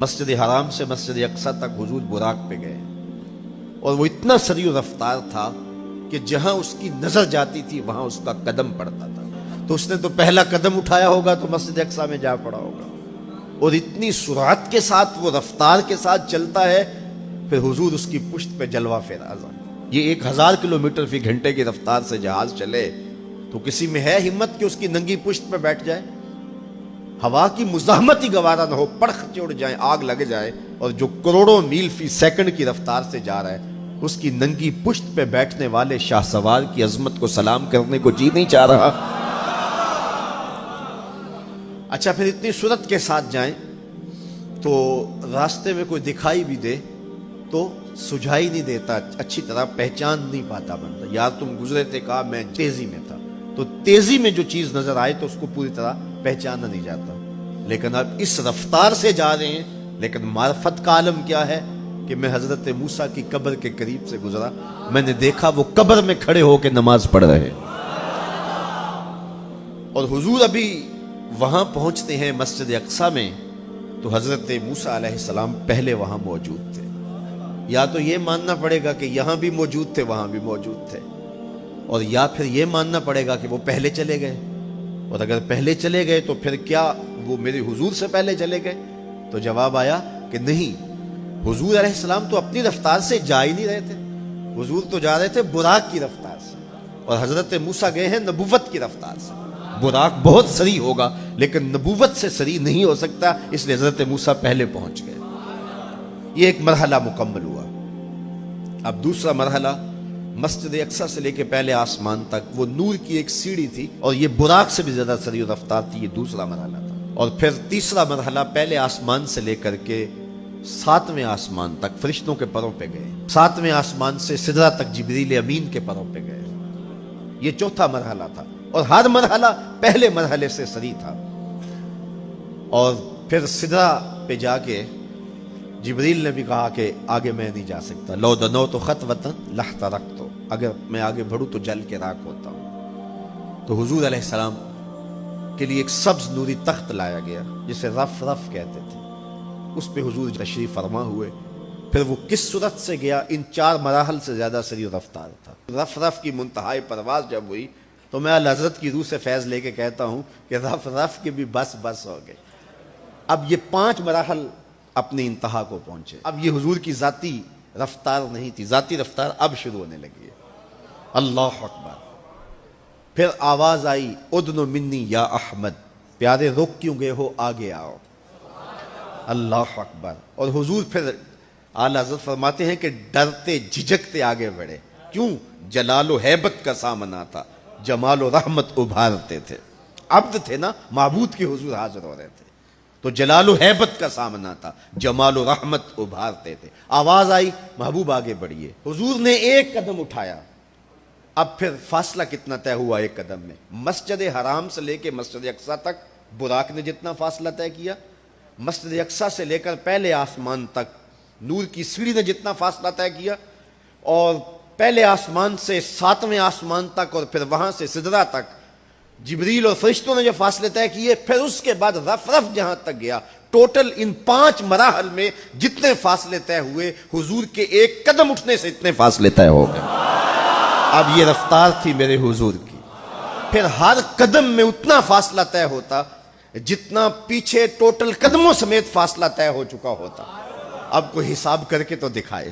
مسجد حرام سے مسجد اقصی تک حضور براق پہ گئے اور وہ اتنا سریع رفتار تھا کہ جہاں اس کی نظر جاتی تھی وہاں اس کا قدم پڑتا تھا. تو اس نے تو پہلا قدم اٹھایا ہوگا تو مسجد اقصی میں جا پڑا ہوگا. اور اتنی سرعت کے ساتھ وہ رفتار کے ساتھ چلتا ہے. پھر حضور اس کی پشت پہ جلوہ فراز. یہ 1000 کلومیٹر فی گھنٹے کی رفتار سے جہاز چلے تو کسی میں ہے ہمت کہ اس کی ننگی پشت پہ بیٹھ جائے؟ ہوا کی مزاحمت ہی گوارا نہ ہو, پڑخ چڑ جائیں, آگ لگ جائے, اور جو کروڑوں میل فی سیکنڈ کی رفتار سے جا رہا ہے اس کی ننگی پشت پہ بیٹھنے والے شاہ سوار کی عظمت کو سلام کرنے کو جی نہیں چاہ رہا. اچھا, پھر اتنی سرعت کے ساتھ جائیں تو راستے میں کوئی دکھائی بھی دے تو سجھائی نہیں دیتا, اچھی طرح پہچان نہیں پاتا بندہ. یار تم گزرے تھے, کہا میں تیزی میں تھا, تو تیزی میں جو چیز نظر آئے تو اس کو پوری طرح پہچانا نہیں جاتا. لیکن اب اس رفتار سے جا رہے ہیں, لیکن معرفت کا عالم کیا ہے کہ میں حضرت موسیٰ کی قبر کے قریب سے گزرا, میں نے دیکھا وہ قبر میں کھڑے ہو کے نماز پڑھ رہے, اور حضور ابھی وہاں پہنچتے ہیں مسجد اقصی میں تو حضرت موسیٰ علیہ السلام پہلے وہاں موجود تھے. یا تو یہ ماننا پڑے گا کہ یہاں بھی موجود تھے وہاں بھی موجود تھے, اور یا پھر یہ ماننا پڑے گا کہ وہ پہلے چلے گئے. اور اگر پہلے چلے گئے تو پھر کیا وہ میرے حضور سے پہلے چلے گئے؟ تو جواب آیا کہ نہیں, حضور علیہ السلام تو اپنی رفتار سے جا ہی نہیں رہے تھے. حضور تو جا رہے تھے براق کی رفتار سے, اور حضرت موسیٰ گئے ہیں نبوت کی رفتار سے. براق بہت سریع ہوگا لیکن نبوت سے سریع نہیں ہو سکتا, اس لیے حضرت موسیٰ پہلے پہنچ گئے. یہ ایک مرحلہ مکمل ہوا. اب دوسرا مرحلہ, مسجد اقصی سے لے کے پہلے آسمان تک وہ نور کی ایک سیڑھی تھی, اور یہ براق سے بھی زیادہ سریع رفتار تھی. یہ دوسرا مرحلہ تھا. اور پھر تیسرا مرحلہ, پہلے آسمان سے لے کر کے 7ویں آسمان تک فرشتوں کے پروں پہ گئے. 7ویں آسمان سے سدرہ تک جبریل امین کے پروں پہ گئے. یہ چوتھا مرحلہ تھا, اور ہر مرحلہ پہلے مرحلے سے سریع تھا. اور پھر سدرہ پہ جا کے جبریل نے بھی کہا کہ آگے میں نہیں جا سکتا. لو دنوت خطوۃ لاحترقت, اگر میں آگے بڑھوں تو جل کے راکھ ہوتا ہوں. تو حضور علیہ السلام کے لیے ایک سبز نوری تخت لایا گیا جسے رف رف کہتے تھے. اس پہ حضور تشریف فرما ہوئے. پھر وہ کس صورت سے گیا, ان 4 مراحل سے زیادہ سریع رفتار تھا. رف رف کی منتہائی پرواز جب ہوئی تو میں اعلی حضرت کی روح سے فیض لے کے کہتا ہوں کہ رف رف کے بھی بس بس ہو گئے. اب یہ 5 مراحل اپنی انتہا کو پہنچے. اب یہ حضور کی ذاتی رفتار نہیں تھی, ذاتی رفتار اب شروع ہونے لگی ہے. اللہ اکبر. پھر آواز آئی, ادنو منی یا احمد, پیارے رک کیوں گئے ہو, آگے آؤ. اللہ اکبر. اور حضور پھر اعلی حضرت فرماتے ہیں کہ ڈرتے جھجکتے آگے بڑھے. کیوں؟ جلال و ہیبت کا سامنا تھا, جمال و رحمت ابھارتے تھے. عبد تھے نا, معبود کے حضور حاضر ہو رہے تھے, تو جلال و ہیبت کا سامنا تھا, جمال و رحمت ابھارتے تھے. آواز آئی, محبوب آگے بڑھیے. حضور نے ایک قدم اٹھایا. اب پھر فاصلہ کتنا طے ہوا ایک قدم میں؟ مسجد حرام سے لے کے مسجد اقصی تک براق نے جتنا فاصلہ طے کیا, مسجد اقصی سے لے کر پہلے آسمان تک نور کی سیڑھی نے جتنا فاصلہ طے کیا, اور پہلے آسمان سے 7ویں آسمان تک, اور پھر وہاں سے سدرہ تک جبریل اور فرشتوں نے جو فاصلے طے کیے, پھر اس کے بعد رف رف جہاں تک گیا. ٹوٹل ان 5 مراحل میں جتنے فاصلے طے ہوئے, حضور کے ایک قدم اٹھنے سے اتنے فاصلے طے ہو گئے. اب یہ رفتار تھی میرے حضور کی. پھر ہر قدم میں اتنا فاصلہ طے ہوتا جتنا پیچھے ٹوٹل قدموں سمیت فاصلہ طے ہو چکا ہوتا. اب کوئی حساب کر کے تو دکھائے.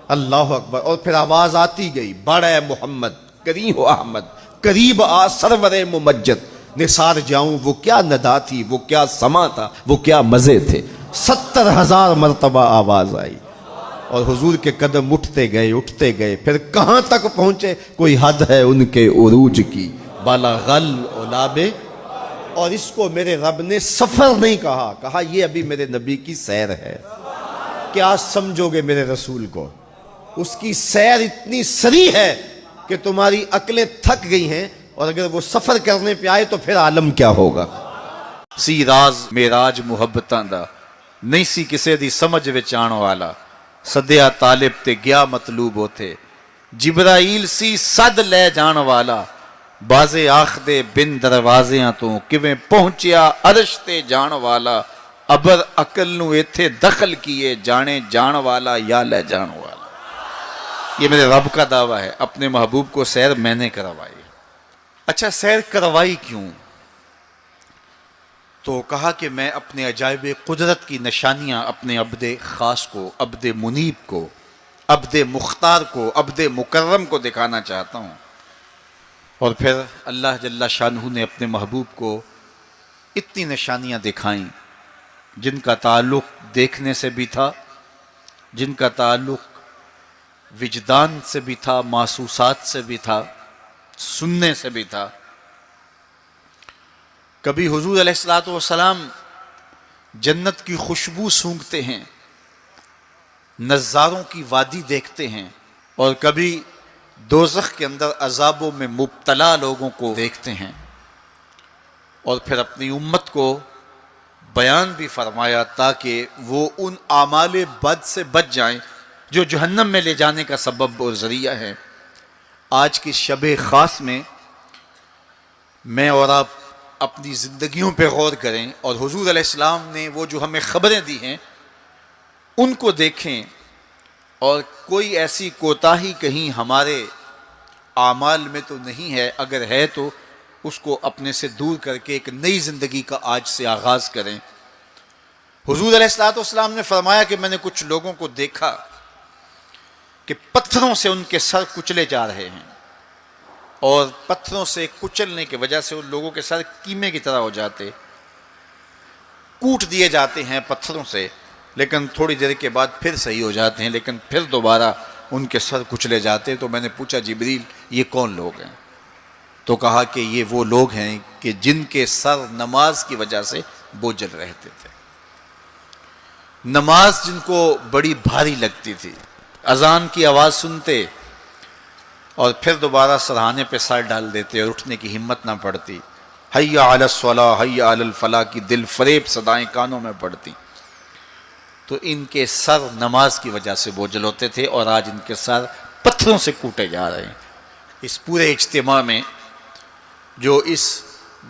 اللہ اکبر. اور پھر آواز آتی گئی, بڑھ اے محمد, قریب ہو احمد, قریب آ سرور ممجد, نثار جاؤں وہ کیا ندا تھی, وہ کیا سما تھا, وہ کیا مزے تھے. 70,000 مرتبہ آواز آئی, اور حضور کے قدم اٹھتے گئے. پھر کہاں تک پہنچے, کوئی حد ہے ان کے عروج کی, بالا غل اولابے. اور اس کو میرے رب نے سفر نہیں کہا, کہا یہ ابھی میرے نبی کی سیر ہے. کیا سمجھو گے میرے رسول کو, اس کی سیر اتنی سریع ہے کہ تمہاری عقلیں تھک گئی ہیں, اور اگر وہ سفر کرنے پہ آئے تو پھر عالم کیا ہوگا. سی راز میراج محبتاں دا, نہیں سی کسے دی سمجھ وچ آن والا, سدیا طالب تے گیا مطلوب ہوتے, جبرائیل سی صد لے جان والا, بازے آخدے بن دروازیاں تو کیویں پہنچیا عرش تے جان والا. ابر عقل نو ایتھے دخل کیے جانے جان والا یا لے جان والا. یہ میرے رب کا دعویٰ ہے. اپنے محبوب کو سیر میں نے کروائی. اچھا سیر کروائی کیوں؟ تو کہا کہ میں اپنے عجائب قدرت کی نشانیاں اپنے عبد خاص کو، عبد منیب کو، عبد مختار کو، عبد مکرم کو دکھانا چاہتا ہوں. اور پھر اللہ جل شانہ نے اپنے محبوب کو اتنی نشانیاں دکھائیں جن کا تعلق دیکھنے سے بھی تھا، جن کا تعلق وجدان سے بھی تھا، محسوسات سے بھی تھا، سننے سے بھی تھا. کبھی حضور علیہ الصلوۃ والسلام جنت کی خوشبو سونگھتے ہیں، نظاروں کی وادی دیکھتے ہیں، اور کبھی دوزخ کے اندر عذابوں میں مبتلا لوگوں کو دیکھتے ہیں. اور پھر اپنی امت کو بیان بھی فرمایا تاکہ وہ ان اعمال بد سے بچ جائیں جو جہنم میں لے جانے کا سبب اور ذریعہ ہے. آج کی شب خاص میں میں اور آپ اپنی زندگیوں پہ غور کریں اور حضور علیہ السلام نے وہ جو ہمیں خبریں دی ہیں ان کو دیکھیں، اور کوئی ایسی کوتاہی کہیں ہمارے اعمال میں تو نہیں ہے، اگر ہے تو اس کو اپنے سے دور کر کے ایک نئی زندگی کا آج سے آغاز کریں. حضور علیہ الصلوۃ والسلام نے فرمایا کہ میں نے کچھ لوگوں کو دیکھا کہ پتھروں سے ان کے سر کچلے جا رہے ہیں، اور پتھروں سے کچلنے کی وجہ سے ان لوگوں کے سر کیمے کی طرح ہو جاتے، کوٹ دیے جاتے ہیں پتھروں سے، لیکن تھوڑی دیر کے بعد پھر صحیح ہو جاتے ہیں، لیکن پھر دوبارہ ان کے سر کچلے جاتے. تو میں نے پوچھا جبریل یہ کون لوگ ہیں؟ تو کہا کہ یہ وہ لوگ ہیں کہ جن کے سر نماز کی وجہ سے بوجھل رہتے تھے، نماز جن کو بڑی بھاری لگتی تھی، اذان کی آواز سنتے اور پھر دوبارہ سرہانے پہ سر ڈال دیتے اور اٹھنے کی ہمت نہ پڑتی. حی علی الصلاۃ حی علی الفلاح کی دل فریب صدائیں کانوں میں پڑتی. تو ان کے سر نماز کی وجہ سے بوجھل ہوتے تھے، اور آج ان کے سر پتھروں سے کوٹے جا رہے ہیں. اس پورے اجتماع میں جو اس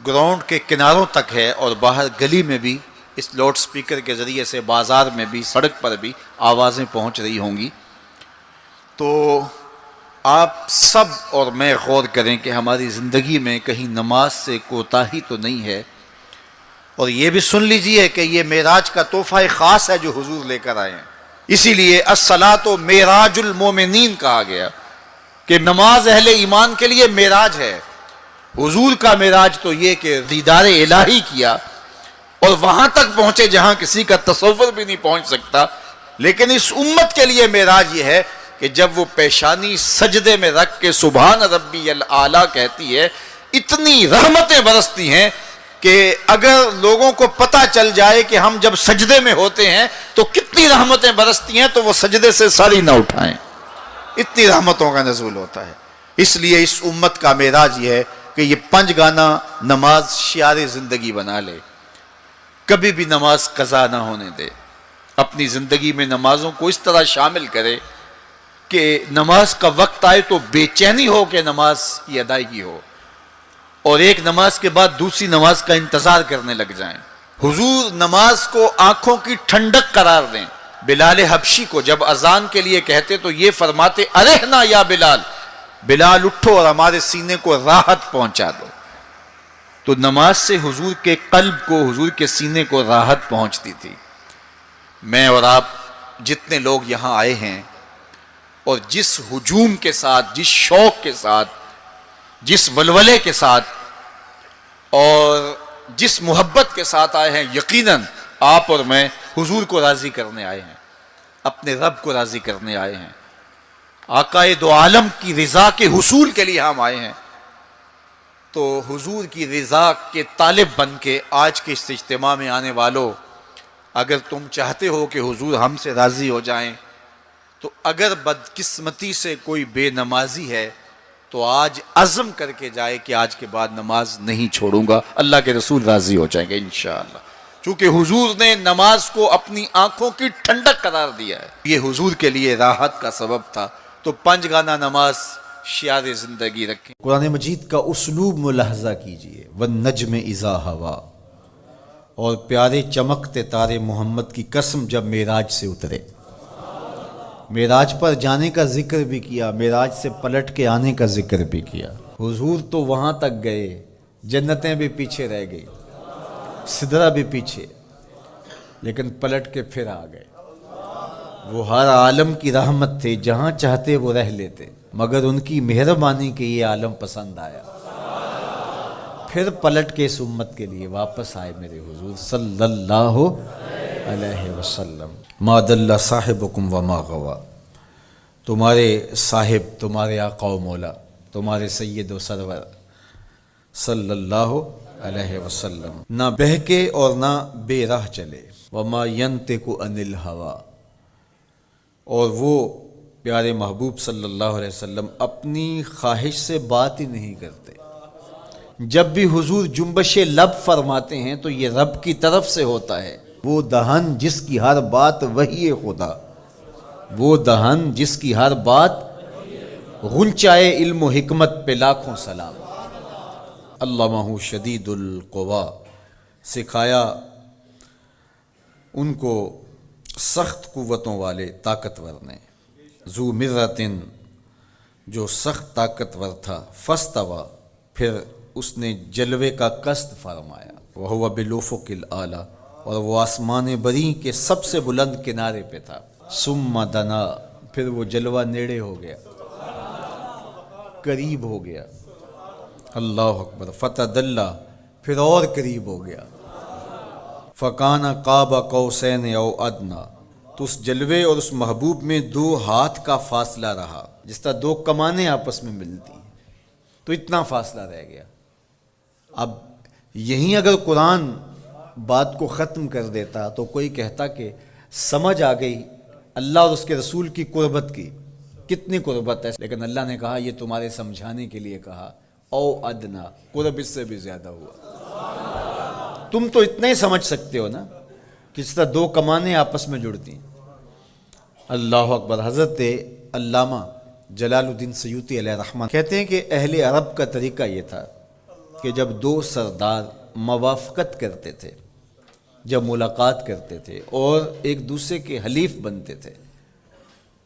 گراؤنڈ کے کناروں تک ہے اور باہر گلی میں بھی اس لاؤڈ سپیکر کے ذریعے سے، بازار میں بھی، سڑک پر بھی آوازیں پہنچ رہی ہوں گی، تو آپ سب اور میں غور کریں کہ ہماری زندگی میں کہیں نماز سے کوتاہی تو نہیں ہے. اور یہ بھی سن لیجئے کہ یہ معراج کا تحفہ خاص ہے جو حضور لے کر آئے ہیں. اسی لیے الصلاۃ معراج المومنین کہا گیا کہ نماز اہل ایمان کے لیے معراج ہے. حضور کا معراج تو یہ کہ دیدار الہی کیا اور وہاں تک پہنچے جہاں کسی کا تصور بھی نہیں پہنچ سکتا. لیکن اس امت کے لیے معراج یہ ہے کہ جب وہ پیشانی سجدے میں رکھ کے سبحان ربی الاعلیٰ کہتی ہے، اتنی رحمتیں برستی ہیں کہ اگر لوگوں کو پتہ چل جائے کہ ہم جب سجدے میں ہوتے ہیں تو کتنی رحمتیں برستی ہیں تو وہ سجدے سے ساری نہ اٹھائیں، اتنی رحمتوں کا نزول ہوتا ہے. اس لیے اس امت کا معراج یہ ہے کہ یہ 5 گانا نماز شعار زندگی بنا لے، کبھی بھی نماز قضا نہ ہونے دے، اپنی زندگی میں نمازوں کو اس طرح شامل کرے کہ نماز کا وقت آئے تو بے چینی ہو کہ نماز کی ادائیگی ہو، اور ایک نماز کے بعد دوسری نماز کا انتظار کرنے لگ جائیں. حضور نماز کو آنکھوں کی ٹھنڈک قرار دیں. بلال حبشی کو جب اذان کے لیے کہتے تو یہ فرماتے ارحنا یا بلال، بلال اٹھو اور ہمارے سینے کو راحت پہنچا دو. تو نماز سے حضور کے قلب کو، حضور کے سینے کو راحت پہنچتی تھی. میں اور آپ جتنے لوگ یہاں آئے ہیں اور جس ہجوم کے ساتھ، جس شوق کے ساتھ، جس ولولے کے ساتھ اور جس محبت کے ساتھ آئے ہیں، یقیناً آپ اور میں حضور کو راضی کرنے آئے ہیں، اپنے رب کو راضی کرنے آئے ہیں، آقا دو عالم کی رضا کے حصول کے لیے ہم آئے ہیں. تو حضور کی رضا کے طالب بن کے آج کے اس اجتماع میں آنے والوں، اگر تم چاہتے ہو کہ حضور ہم سے راضی ہو جائیں، تو اگر بدقسمتی سے کوئی بے نمازی ہے تو آج عزم کر کے جائے کہ آج کے بعد نماز نہیں چھوڑوں گا، اللہ کے رسول راضی ہو جائیں گے انشاءاللہ. چونکہ حضور نے نماز کو اپنی آنکھوں کی ٹھنڈک قرار دیا ہے، یہ حضور کے لیے راحت کا سبب تھا. تو 5 گانا نماز شعار زندگی رکھیں. قرآن مجید کا اسلوب ملاحظہ کیجئے. والنجم اذا ہوا اور پیارے چمکتے تارے محمد کی قسم جب معراج سے اترے، معراج پر جانے کا ذکر بھی کیا، معراج سے پلٹ کے آنے کا ذکر بھی کیا۔ حضور تو وہاں تک گئے، جنتیں بھی پیچھے رہ گئی، سدرہ بھی پیچھے، لیکن پلٹ کے پھر آ گئے۔ وہ ہر عالم کی رحمت تھے، جہاں چاہتے وہ رہ لیتے، مگر ان کی مہربانی کے یہ عالم پسند آیا، پھر پلٹ کے اس امت کے لیے واپس آئے میرے حضور صلی اللہ علیہ وسلم۔ ما ضل صاحبکم وما غوا، تمہارے صاحب، تمہارے آقا و مولا، تمہارے سید و سرور صلی اللہ علیہ وسلم نہ بہکے اور نہ بے راہ چلے۔ وما ینطق عن الہویٰ، اور وہ پیارے محبوب صلی اللہ علیہ وسلم اپنی خواہش سے بات ہی نہیں کرتے۔ جب بھی حضور جنبش لب فرماتے ہیں تو یہ رب کی طرف سے ہوتا ہے۔ وہ دہن جس کی ہر بات وحی خدا، وہ دہن جس کی ہر بات غنچائے علم و حکمت پہ لاکھوں سلام۔ علمہ شدید القوا، سکھایا ان کو سخت قوتوں والے طاقتور نے۔ ذو مرتن، جو سخت طاقتور تھا، فاستویٰ، پھر اس نے جلوے کا قصد فرمایا۔ وہو بالافق الاعلیٰ، اور وہ آسمان بری کے سب سے بلند کنارے پہ تھا۔ ثم دنا، پھر وہ جلوہ نیڑے ہو گیا، قریب ہو گیا۔ اللہ اکبر۔ فتدلی، پھر اور قریب ہو گیا۔ فکان قاب قوسین او ادنیٰ، تو اس جلوے اور اس محبوب میں 2 ہاتھ کا فاصلہ رہا، جس طرح 2 کمانیں آپس میں ملتی، تو اتنا فاصلہ رہ گیا۔ اب یہیں اگر قرآن بات کو ختم کر دیتا تو کوئی کہتا کہ سمجھ آ گئی اللہ اور اس کے رسول کی قربت کی، کتنی قربت ہے، لیکن اللہ نے کہا یہ تمہارے سمجھانے کے لیے کہا، او ادنا، قرب اس سے بھی زیادہ ہوا۔ تم تو اتنا ہی سمجھ سکتے ہو نا، کس طرح 2 کمانیں آپس میں جڑتی ہیں۔ اللہ اکبر۔ حضرت علامہ جلال الدین سیوطی علیہ رحمہ کہتے ہیں کہ اہل عرب کا طریقہ یہ تھا کہ جب 2 سردار موافقت کرتے تھے، جب ملاقات کرتے تھے اور ایک دوسرے کے حلیف بنتے تھے،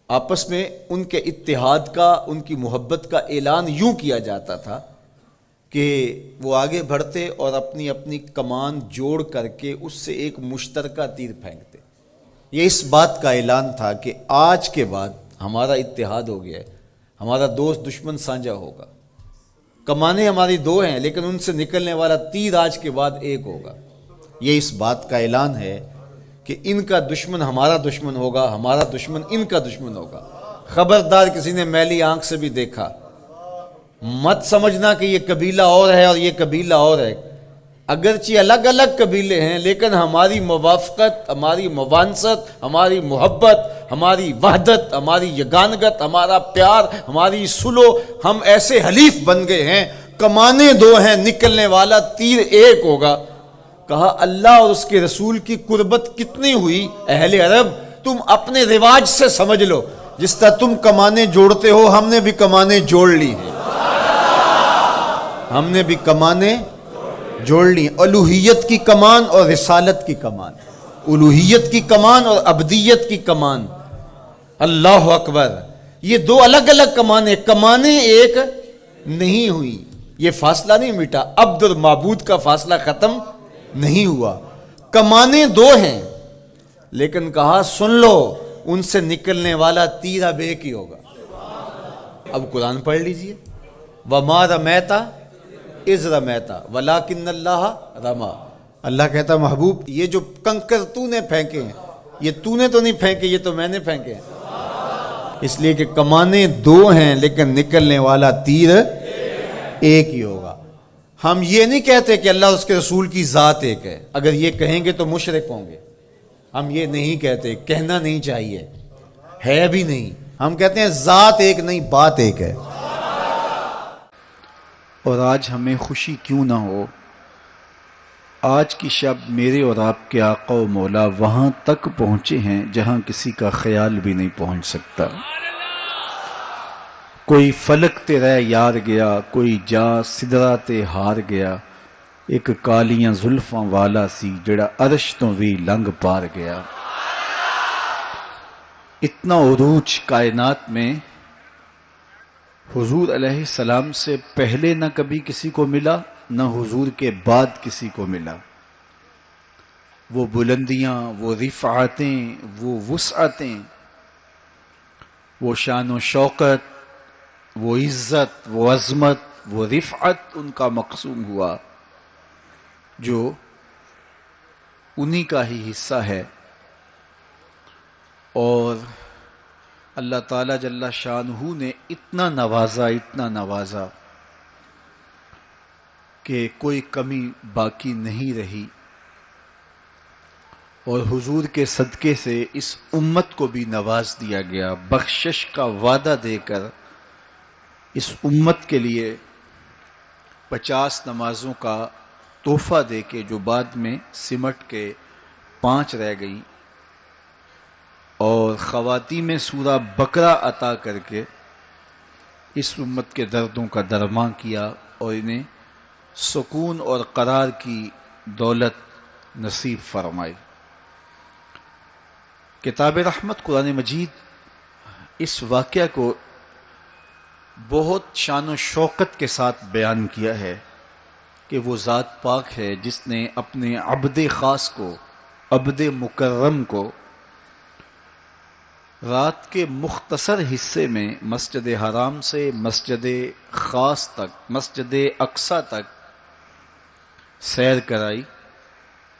آپس میں ان کے اتحاد کا، ان کی محبت کا اعلان یوں کیا جاتا تھا کہ وہ آگے بڑھتے اور اپنی اپنی کمان جوڑ کر کے اس سے ایک مشترکہ تیر پھینکتے۔ یہ اس بات کا اعلان تھا کہ آج کے بعد ہمارا اتحاد ہو گیا ہے، ہمارا دوست دشمن سانجا ہوگا، کمانیں ہماری 2 ہیں لیکن ان سے نکلنے والا تیر آج کے بعد ایک ہوگا۔ یہ اس بات کا اعلان ہے کہ ان کا دشمن ہمارا دشمن ہوگا، ہمارا دشمن ان کا دشمن ہوگا۔ خبردار کسی نے میلی آنکھ سے بھی دیکھا، مت سمجھنا کہ یہ قبیلہ اور ہے اور یہ قبیلہ اور ہے، اگرچہ الگ الگ قبیلے ہیں لیکن ہماری موافقت، ہماری موانست، ہماری محبت، ہماری وحدت، ہماری یگانگت، ہمارا پیار، ہماری سلو، ہم ایسے حلیف بن گئے ہیں، کمانیں 2 ہیں، نکلنے والا تیر ایک ہوگا۔ کہا اللہ اور اس کے رسول کی قربت کتنی ہوئی، اہل عرب تم اپنے رواج سے سمجھ لو، جس طرح تم کمانیں جوڑتے ہو ہم نے بھی کمانیں جوڑ لی ہیں، ہم نے بھی کمانیں جوڑ لی، الوہیت کی کمان اور رسالت کی کمان، الوہیت کی کمان اور عبدیت کی کمان۔ اللہ اکبر۔ یہ 2 الگ الگ کمانیں ایک نہیں ہوئی، یہ فاصلہ نہیں مٹا، عبد اور معبود کا فاصلہ ختم نہیں ہوا، کمانیں 2 ہیں، لیکن کہا سن لو ان سے نکلنے والا تیر اب ایک ہی ہوگا۔ اب قرآن پڑھ لیجئے، وَمَا رَمَيْتَ اِذْ رَمَيْتَ وَلَٰكِنَّ اللَّهَ رَمَىٰ۔ اللہ کہتا محبوب یہ جو کنکر تو نے پھینکے ہیں، یہ تو نے تو نہیں پھینکے، یہ تو میں نے پھینکے ہیں، اس لیے کہ کمانیں 2 ہیں لیکن نکلنے والا تیر ایک ہی ہوگا۔ ہم یہ نہیں کہتے کہ اللہ اور اس کے رسول کی ذات ایک ہے، اگر یہ کہیں گے تو مشرک ہوں گے، ہم یہ نہیں کہتے، کہنا نہیں چاہیے، ہے بھی نہیں، ہم کہتے ہیں ذات ایک نہیں، بات ایک ہے۔ اور آج ہمیں خوشی کیوں نہ ہو، آج کی شب میرے اور آپ کے آقا و مولا وہاں تک پہنچے ہیں جہاں کسی کا خیال بھی نہیں پہنچ سکتا۔ کوئی فلک تے رہ یار گیا، کوئی جا سدرہ تے ہار گیا، ایک کالیاں زلفاں والا سی جڑا عرش تو بھی لنگ پار گیا۔ اتنا عروج کائنات میں حضور علیہ السلام سے پہلے نہ کبھی کسی کو ملا، نہ حضور کے بعد کسی کو ملا۔ وہ بلندیاں، وہ رفعتیں، وہ وسعتیں، وہ شان و شوکت، وہ عزت، وہ عظمت، وہ رفعت ان کا مقسوم ہوا جو انہی کا ہی حصہ ہے۔ اور اللہ تعالیٰ جل شانہ نے اتنا نوازا کہ کوئی کمی باقی نہیں رہی، اور حضور کے صدقے سے اس امت کو بھی نواز دیا گیا، بخشش کا وعدہ دے کر اس امت کے لیے 50 نمازوں کا تحفہ دے کے، جو بعد میں سمٹ کے 5 رہ گئیں، اور خواتین سورہ بقرہ عطا کر کے اس امت کے دردوں کا درمان کیا اور انہیں سکون اور قرار کی دولت نصیب فرمائی۔ کتاب رحمت قرآن مجید اس واقعہ کو بہت شان و شوکت کے ساتھ بیان کیا ہے کہ وہ ذات پاک ہے جس نے اپنے عبد خاص کو، عبد مکرم کو، رات کے مختصر حصے میں مسجد حرام سے مسجد خاص تک، مسجد اقصی تک سیر کرائی،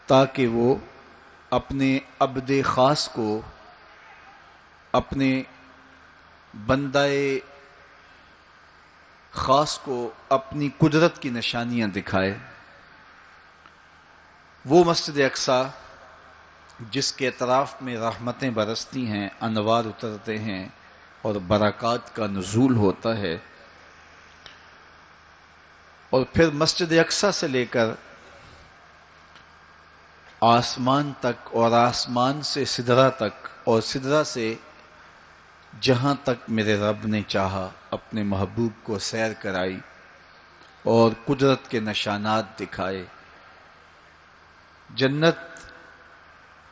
تاکہ وہ اپنے عبد خاص کو، اپنے بندہ خاص کو اپنی قدرت کی نشانیاں دکھائے۔ وہ مسجد اقصی جس کے اطراف میں رحمتیں برستی ہیں، انوار اترتے ہیں اور برکات کا نزول ہوتا ہے، اور پھر مسجد اقصی سے لے کر آسمان تک، اور آسمان سے سدرہ تک، اور سدرہ سے جہاں تک میرے رب نے چاہا اپنے محبوب کو سیر کرائی اور قدرت کے نشانات دکھائے، جنت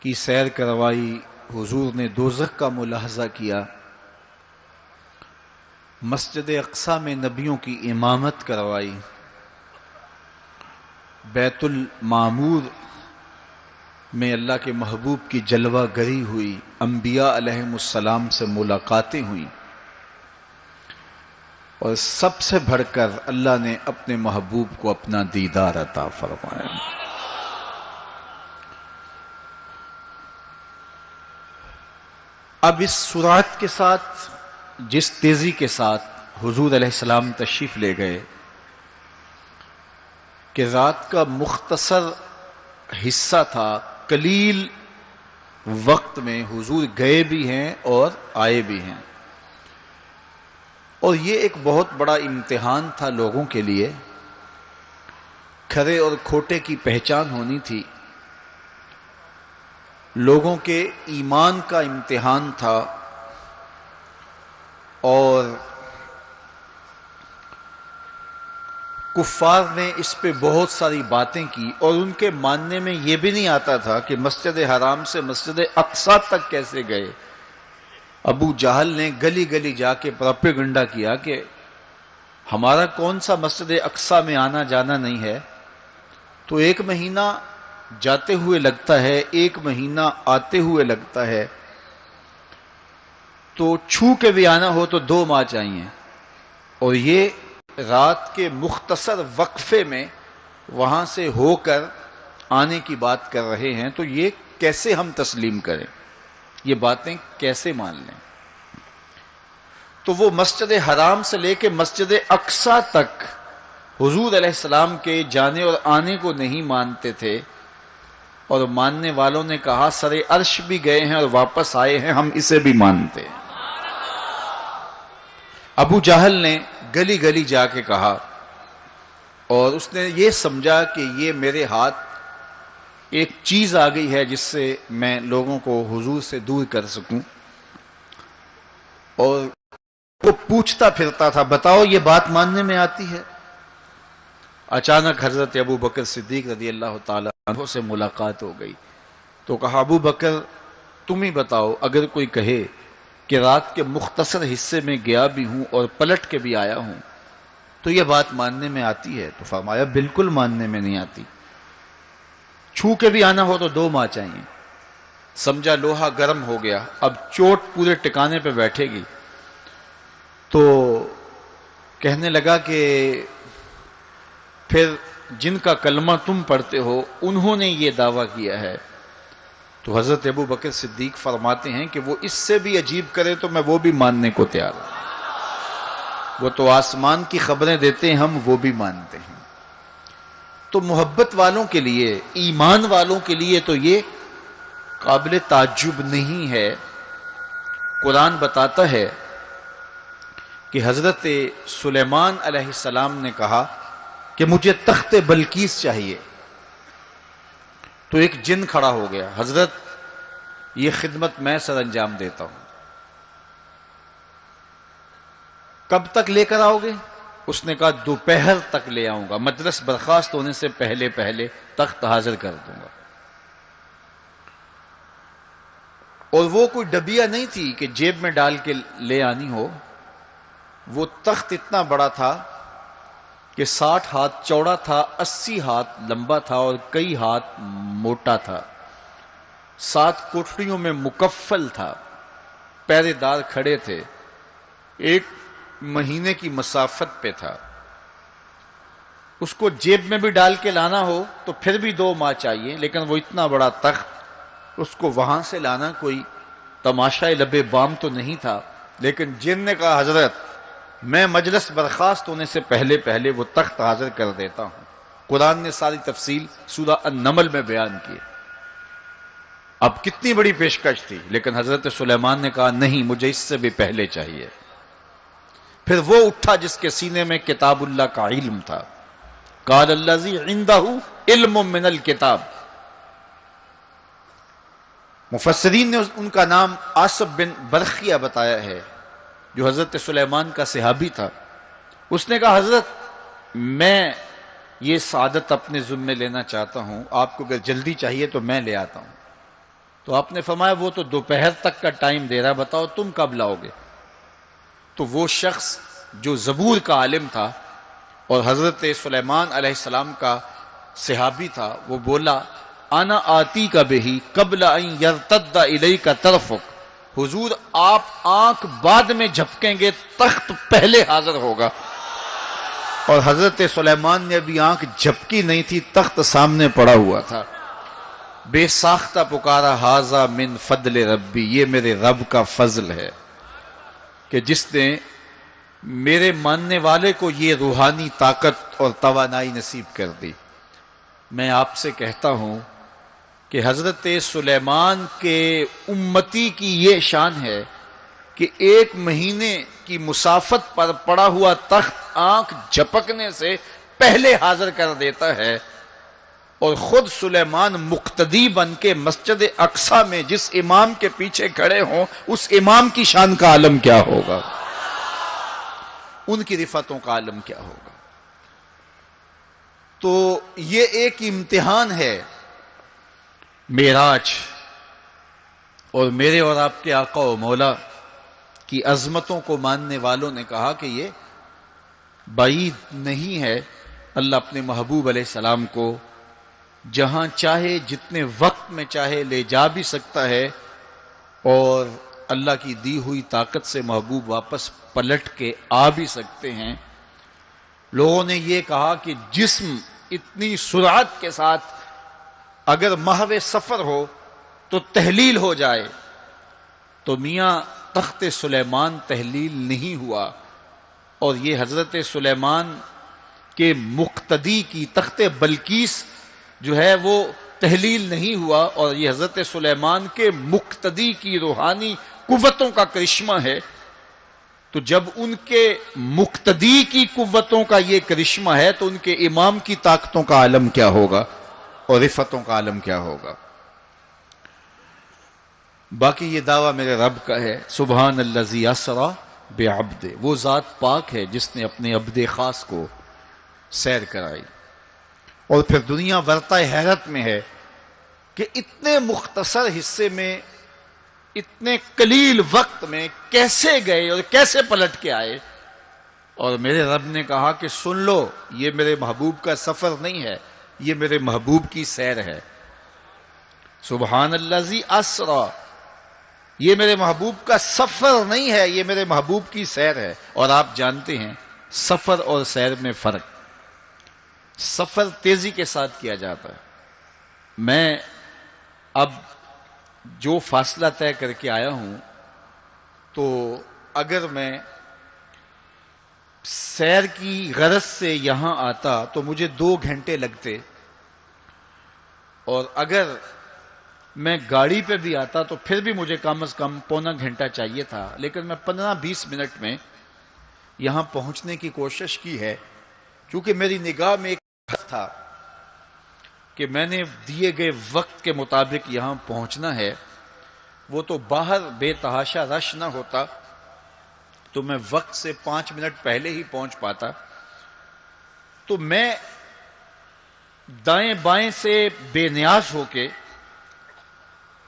کی سیر کروائی، حضور نے دوزخ کا ملاحظہ کیا، مسجد اقصی میں نبیوں کی امامت کروائی، بیت المعمور میں اللہ کے محبوب کی جلوہ گری ہوئی، انبیاء علیہم السلام سے ملاقاتیں ہوئیں، اور سب سے بڑھ کر اللہ نے اپنے محبوب کو اپنا دیدار عطا فرمایا۔ اب اس سرعت کے ساتھ، جس تیزی کے ساتھ حضور علیہ السلام تشریف لے گئے کہ رات کا مختصر حصہ تھا، قلیل وقت میں حضور گئے بھی ہیں اور آئے بھی ہیں، اور یہ ایک بہت بڑا امتحان تھا لوگوں کے لیے۔ کھرے اور کھوٹے کی پہچان ہونی تھی، لوگوں کے ایمان کا امتحان تھا، اور کفار نے اس پہ بہت ساری باتیں کی، اور ان کے ماننے میں یہ بھی نہیں آتا تھا کہ مسجد حرام سے مسجد اقصی تک کیسے گئے۔ ابو جہل نے گلی گلی جا کے پروپیگنڈا کیا کہ ہمارا کون سا مسجد اقصی میں آنا جانا نہیں ہے، تو 1 مہینہ جاتے ہوئے لگتا ہے، 1 مہینہ آتے ہوئے لگتا ہے، تو چھو کے بھی آنا ہو تو 2 ماہ چاہیے، اور یہ رات کے مختصر وقفے میں وہاں سے ہو کر آنے کی بات کر رہے ہیں، تو یہ کیسے ہم تسلیم کریں، یہ باتیں کیسے مان لیں؟ تو وہ مسجد حرام سے لے کے مسجد اقصی تک حضور علیہ السلام کے جانے اور آنے کو نہیں مانتے تھے، اور ماننے والوں نے کہا سر عرش بھی گئے ہیں اور واپس آئے ہیں، ہم اسے بھی مانتے ہیں۔ ابو جہل نے گلی گلی جا کے کہا، اور اس نے یہ سمجھا کہ یہ میرے ہاتھ ایک چیز آ گئی ہے جس سے میں لوگوں کو حضور سے دور کر سکوں، اور وہ پوچھتا پھرتا تھا، بتاؤ یہ بات ماننے میں آتی ہے؟ اچانک حضرت ابو بکر صدیق رضی اللہ تعالیٰ عنہ سے ملاقات ہو گئی تو کہا ابو بکر تم ہی بتاؤ اگر کوئی کہے کہ رات کے مختصر حصے میں گیا بھی ہوں اور پلٹ کے بھی آیا ہوں تو یہ بات ماننے میں آتی ہے؟ تو فرمایا بالکل ماننے میں نہیں آتی، چھو کے بھی آنا ہو تو 2 ماہ چاہیے۔ سمجھا لوہا گرم ہو گیا، اب چوٹ پورے ٹکانے پہ بیٹھے گی، تو کہنے لگا کہ پھر جن کا کلمہ تم پڑھتے ہو انہوں نے یہ دعویٰ کیا ہے۔ تو حضرت ابو بکر صدیق فرماتے ہیں کہ وہ اس سے بھی عجیب کرے تو میں وہ بھی ماننے کو تیار ہوں، وہ تو آسمان کی خبریں دیتے ہیں، ہم وہ بھی مانتے ہیں۔ تو محبت والوں کے لیے، ایمان والوں کے لیے تو یہ قابل تعجب نہیں ہے۔ قرآن بتاتا ہے کہ حضرت سلیمان علیہ السلام نے کہا کہ مجھے تخت بلقیس چاہیے، تو ایک جن کھڑا ہو گیا، حضرت یہ خدمت میں سر انجام دیتا ہوں، کب تک لے کر آؤ گے؟ اس نے کہا دوپہر تک لے آؤں گا، مجلس برخاست ہونے سے پہلے پہلے تخت حاضر کر دوں گا۔ اور وہ کوئی ڈبیا نہیں تھی کہ جیب میں ڈال کے لے آنی ہو، وہ تخت اتنا بڑا تھا کہ 60 ہاتھ چوڑا تھا، 80 ہاتھ لمبا تھا اور کئی ہاتھ موٹا تھا، 7 کوٹڑیوں میں مکفل تھا، پہرے دار کھڑے تھے، 1 مہینے کی مسافت پہ تھا۔ اس کو جیب میں بھی ڈال کے لانا ہو تو پھر بھی 2 ماہ چاہیے، لیکن وہ اتنا بڑا تخت، اس کو وہاں سے لانا کوئی تماشائے لبے بام تو نہیں تھا۔ لیکن جن نے کہا حضرت میں مجلس برخاست ہونے سے پہلے پہلے وہ تخت حاضر کر دیتا ہوں۔ قرآن نے ساری تفصیل سورہ النمل میں بیان کی۔ اب کتنی بڑی پیشکش تھی، لیکن حضرت سلیمان نے کہا نہیں، مجھے اس سے بھی پہلے چاہیے۔ پھر وہ اٹھا جس کے سینے میں کتاب اللہ کا علم تھا، قال الذی عندہ علم من الکتاب۔ مفسرین نے ان کا نام آصف بن برخیہ بتایا ہے، جو حضرت سلیمان کا صحابی تھا۔ اس نے کہا حضرت میں یہ سعادت اپنے ذمے لینا چاہتا ہوں، آپ کو اگر جلدی چاہیے تو میں لے آتا ہوں۔ تو آپ نے فرمایا وہ تو دوپہر تک کا ٹائم دے رہا، بتاؤ تم کب لاؤ گے؟ تو وہ شخص جو زبور کا عالم تھا اور حضرت سلیمان علیہ السلام کا صحابی تھا، وہ بولا انا آتی کا بہی قبل ان یرتد الیک طرفک، حضور آپ آنکھ بعد میں جھپکیں گے، تخت پہلے حاضر ہوگا۔ اور حضرت سلیمان نے ابھی آنکھ جھپکی نہیں تھی، تخت سامنے پڑا ہوا تھا۔ بے ساختہ پکارا ھذا من فضل ربی، یہ میرے رب کا فضل ہے کہ جس نے میرے ماننے والے کو یہ روحانی طاقت اور توانائی نصیب کر دی۔ میں آپ سے کہتا ہوں کہ حضرت سلیمان کے امتی کی یہ شان ہے کہ 1 مہینے کی مسافت پر پڑا ہوا تخت آنکھ جھپکنے سے پہلے حاضر کر دیتا ہے، اور خود سلیمان مقتدی بن کے مسجد اقصی میں جس امام کے پیچھے کھڑے ہوں، اس امام کی شان کا عالم کیا ہوگا، ان کی رفعتوں کا عالم کیا ہوگا۔ تو یہ ایک امتحان ہے معراج، اور میرے اور آپ کے آقا و مولا کی عظمتوں کو ماننے والوں نے کہا کہ یہ بعید نہیں ہے، اللہ اپنے محبوب علیہ السلام کو جہاں چاہے جتنے وقت میں چاہے لے جا بھی سکتا ہے، اور اللہ کی دی ہوئی طاقت سے محبوب واپس پلٹ کے آ بھی سکتے ہیں۔ لوگوں نے یہ کہا کہ جسم اتنی سرعت کے ساتھ اگر محو سفر ہو تو تحلیل ہو جائے، تو میاں تخت سلیمان تحلیل نہیں ہوا، اور یہ حضرت سلیمان کے مقتدی کی تخت بلقیس جو ہے وہ تحلیل نہیں ہوا، اور یہ حضرت سلیمان کے مقتدی کی روحانی قوتوں کا کرشمہ ہے۔ تو جب ان کے مقتدی کی قوتوں کا یہ کرشمہ ہے تو ان کے امام کی طاقتوں کا عالم کیا ہوگا اور رفتوں کا عالم کیا ہوگا۔ باقی یہ دعویٰ میرے رب کا ہے، سبحان الذی اسری بعبدہ، وہ ذات پاک ہے جس نے اپنے عبد خاص کو سیر کرائی۔ اور پھر دنیا ورطہ حیرت میں ہے کہ اتنے مختصر حصے میں اتنے قلیل وقت میں کیسے گئے اور کیسے پلٹ کے آئے. اور میرے رب نے کہا کہ سن لو، یہ میرے محبوب کا سفر نہیں ہے، یہ میرے محبوب کی سیر ہے. سبحان الذی اسرا، یہ میرے محبوب کا سفر نہیں ہے، یہ میرے محبوب کی سیر ہے. اور آپ جانتے ہیں سفر اور سیر میں فرق. سفر تیزی کے ساتھ کیا جاتا ہے. میں اب جو فاصلہ طے کر کے آیا ہوں، تو اگر میں سیر کی غرض سے یہاں آتا تو مجھے 2 گھنٹے لگتے، اور اگر میں گاڑی پہ بھی آتا تو پھر بھی مجھے کم از کم پونا گھنٹہ چاہیے تھا. لیکن میں 15-20 منٹ میں یہاں پہنچنے کی کوشش کی ہے، کیونکہ میری نگاہ میں ایک ہدف تھا کہ میں نے دیے گئے وقت کے مطابق یہاں پہنچنا ہے. وہ تو باہر بے تحاشا رش نہ ہوتا تو میں وقت سے 5 منٹ پہلے ہی پہنچ پاتا. تو میں دائیں بائیں سے بے نیاز ہو کے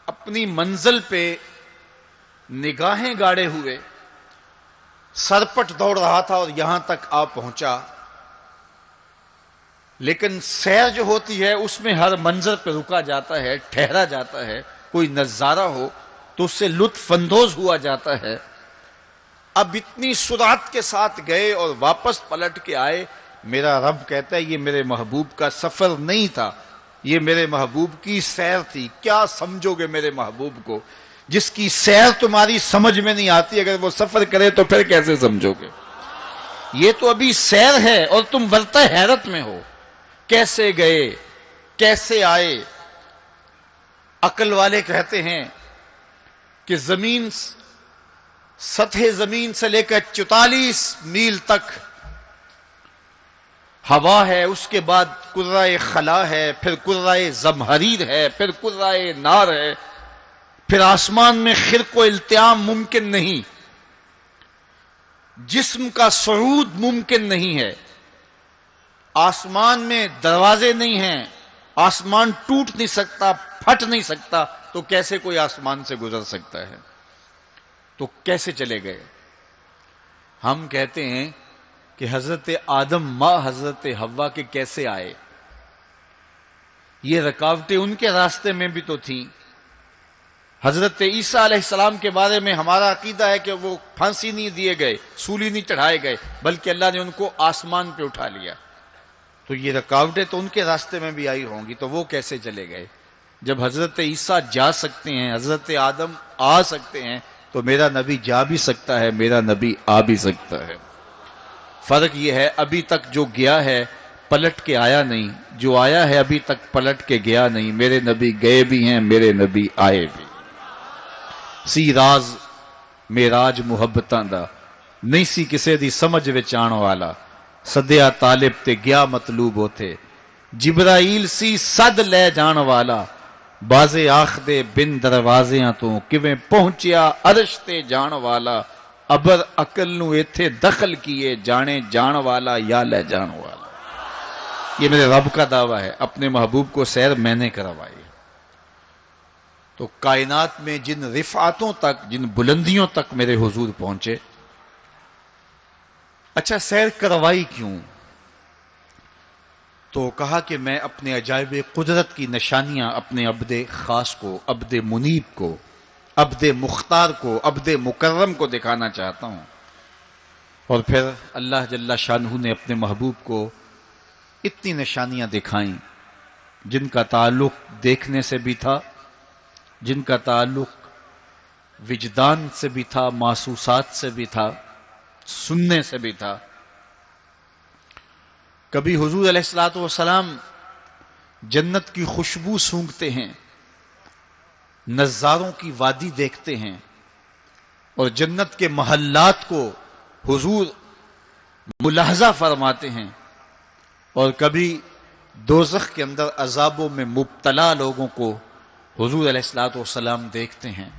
اپنی منزل پہ نگاہیں گاڑے ہوئے سرپٹ دوڑ رہا تھا اور یہاں تک آ پہنچا. لیکن سیر جو ہوتی ہے اس میں ہر منظر پہ رکا جاتا ہے، ٹھہرا جاتا ہے. کوئی نظارہ ہو تو اس سے لطف اندوز ہوا جاتا ہے. اب اتنی سرعت کے ساتھ گئے اور واپس پلٹ کے آئے. میرا رب کہتا ہے یہ میرے محبوب کا سفر نہیں تھا، یہ میرے محبوب کی سیر تھی. کیا سمجھو گے میرے محبوب کو؟ جس کی سیر تمہاری سمجھ میں نہیں آتی، اگر وہ سفر کرے تو پھر کیسے سمجھو گے؟ یہ تو ابھی سیر ہے اور تم ورطہ حیرت میں ہو. کیسے گئے، کیسے آئے؟ عقل والے کہتے ہیں کہ زمین، سطح زمین سے لے کر 44 میل تک ہوا ہے، اس کے بعد کرۂ خلا ہے، پھر کرۂ زمہریر ہے، پھر کرۂ نار ہے، پھر آسمان میں خرق و التیام ممکن نہیں، جسم کا صعود ممکن نہیں ہے، آسمان میں دروازے نہیں ہیں، آسمان ٹوٹ نہیں سکتا، پھٹ نہیں سکتا، تو کیسے کوئی آسمان سے گزر سکتا ہے؟ تو کیسے چلے گئے؟ ہم کہتے ہیں کہ حضرت آدم ماں حضرت حوا کے کیسے آئے؟ یہ رکاوٹیں ان کے راستے میں بھی تو تھیں. حضرت عیسیٰ علیہ السلام کے بارے میں ہمارا عقیدہ ہے کہ وہ پھانسی نہیں دیے گئے، سولی نہیں چڑھائے گئے، بلکہ اللہ نے ان کو آسمان پہ اٹھا لیا. تو یہ رکاوٹیں تو ان کے راستے میں بھی آئی ہوں گی، تو وہ کیسے چلے گئے؟ جب حضرت عیسیٰ جا سکتے ہیں، حضرت آدم آ سکتے ہیں، تو میرا نبی جا بھی سکتا ہے، میرا نبی آ بھی سکتا ہے. فرق یہ ہے ابھی تک جو گیا ہے پلٹ کے آیا نہیں، جو آیا ہے ابھی تک پلٹ کے گیا نہیں. میرے نبی گئے بھی ہیں، میرے نبی آئے بھی. سی راز میراج محبتاں دا نہیں سی کسے دی سمجھ وچ آن والا، سدیا طالب تے گیا مطلوب ہوتے. جبرائیل سی صد لے جان والا، بازے آخ دے بن دروازیاں تو کیویں پہنچیا عرش تے جان والا. ابر عقل نو ایتھے دخل کیے، جانے جان والا یا لے جان والا. یہ میرے رب کا دعویٰ ہے، اپنے محبوب کو سیر میں نے کروائی. تو کائنات میں جن رفعتوں تک، جن بلندیوں تک میرے حضور پہنچے. اچھا سیر کروائی کیوں؟ تو کہا کہ میں اپنے عجائب قدرت کی نشانیاں اپنے عبد خاص کو، عبد منیب کو، عبد مختار کو، عبد مکرم کو دکھانا چاہتا ہوں. اور پھر اللہ جل شانہ نے اپنے محبوب کو اتنی نشانیاں دکھائیں جن کا تعلق دیکھنے سے بھی تھا، جن کا تعلق وجدان سے بھی تھا، محسوسات سے بھی تھا، سننے سے بھی تھا. کبھی حضور علیہ الصلوۃ والسلام جنت کی خوشبو سونگھتے ہیں، نظاروں کی وادی دیکھتے ہیں، اور جنت کے محلات کو حضور ملاحظہ فرماتے ہیں. اور کبھی دوزخ کے اندر عذابوں میں مبتلا لوگوں کو حضور علیہ الصلوۃ والسلام دیکھتے ہیں.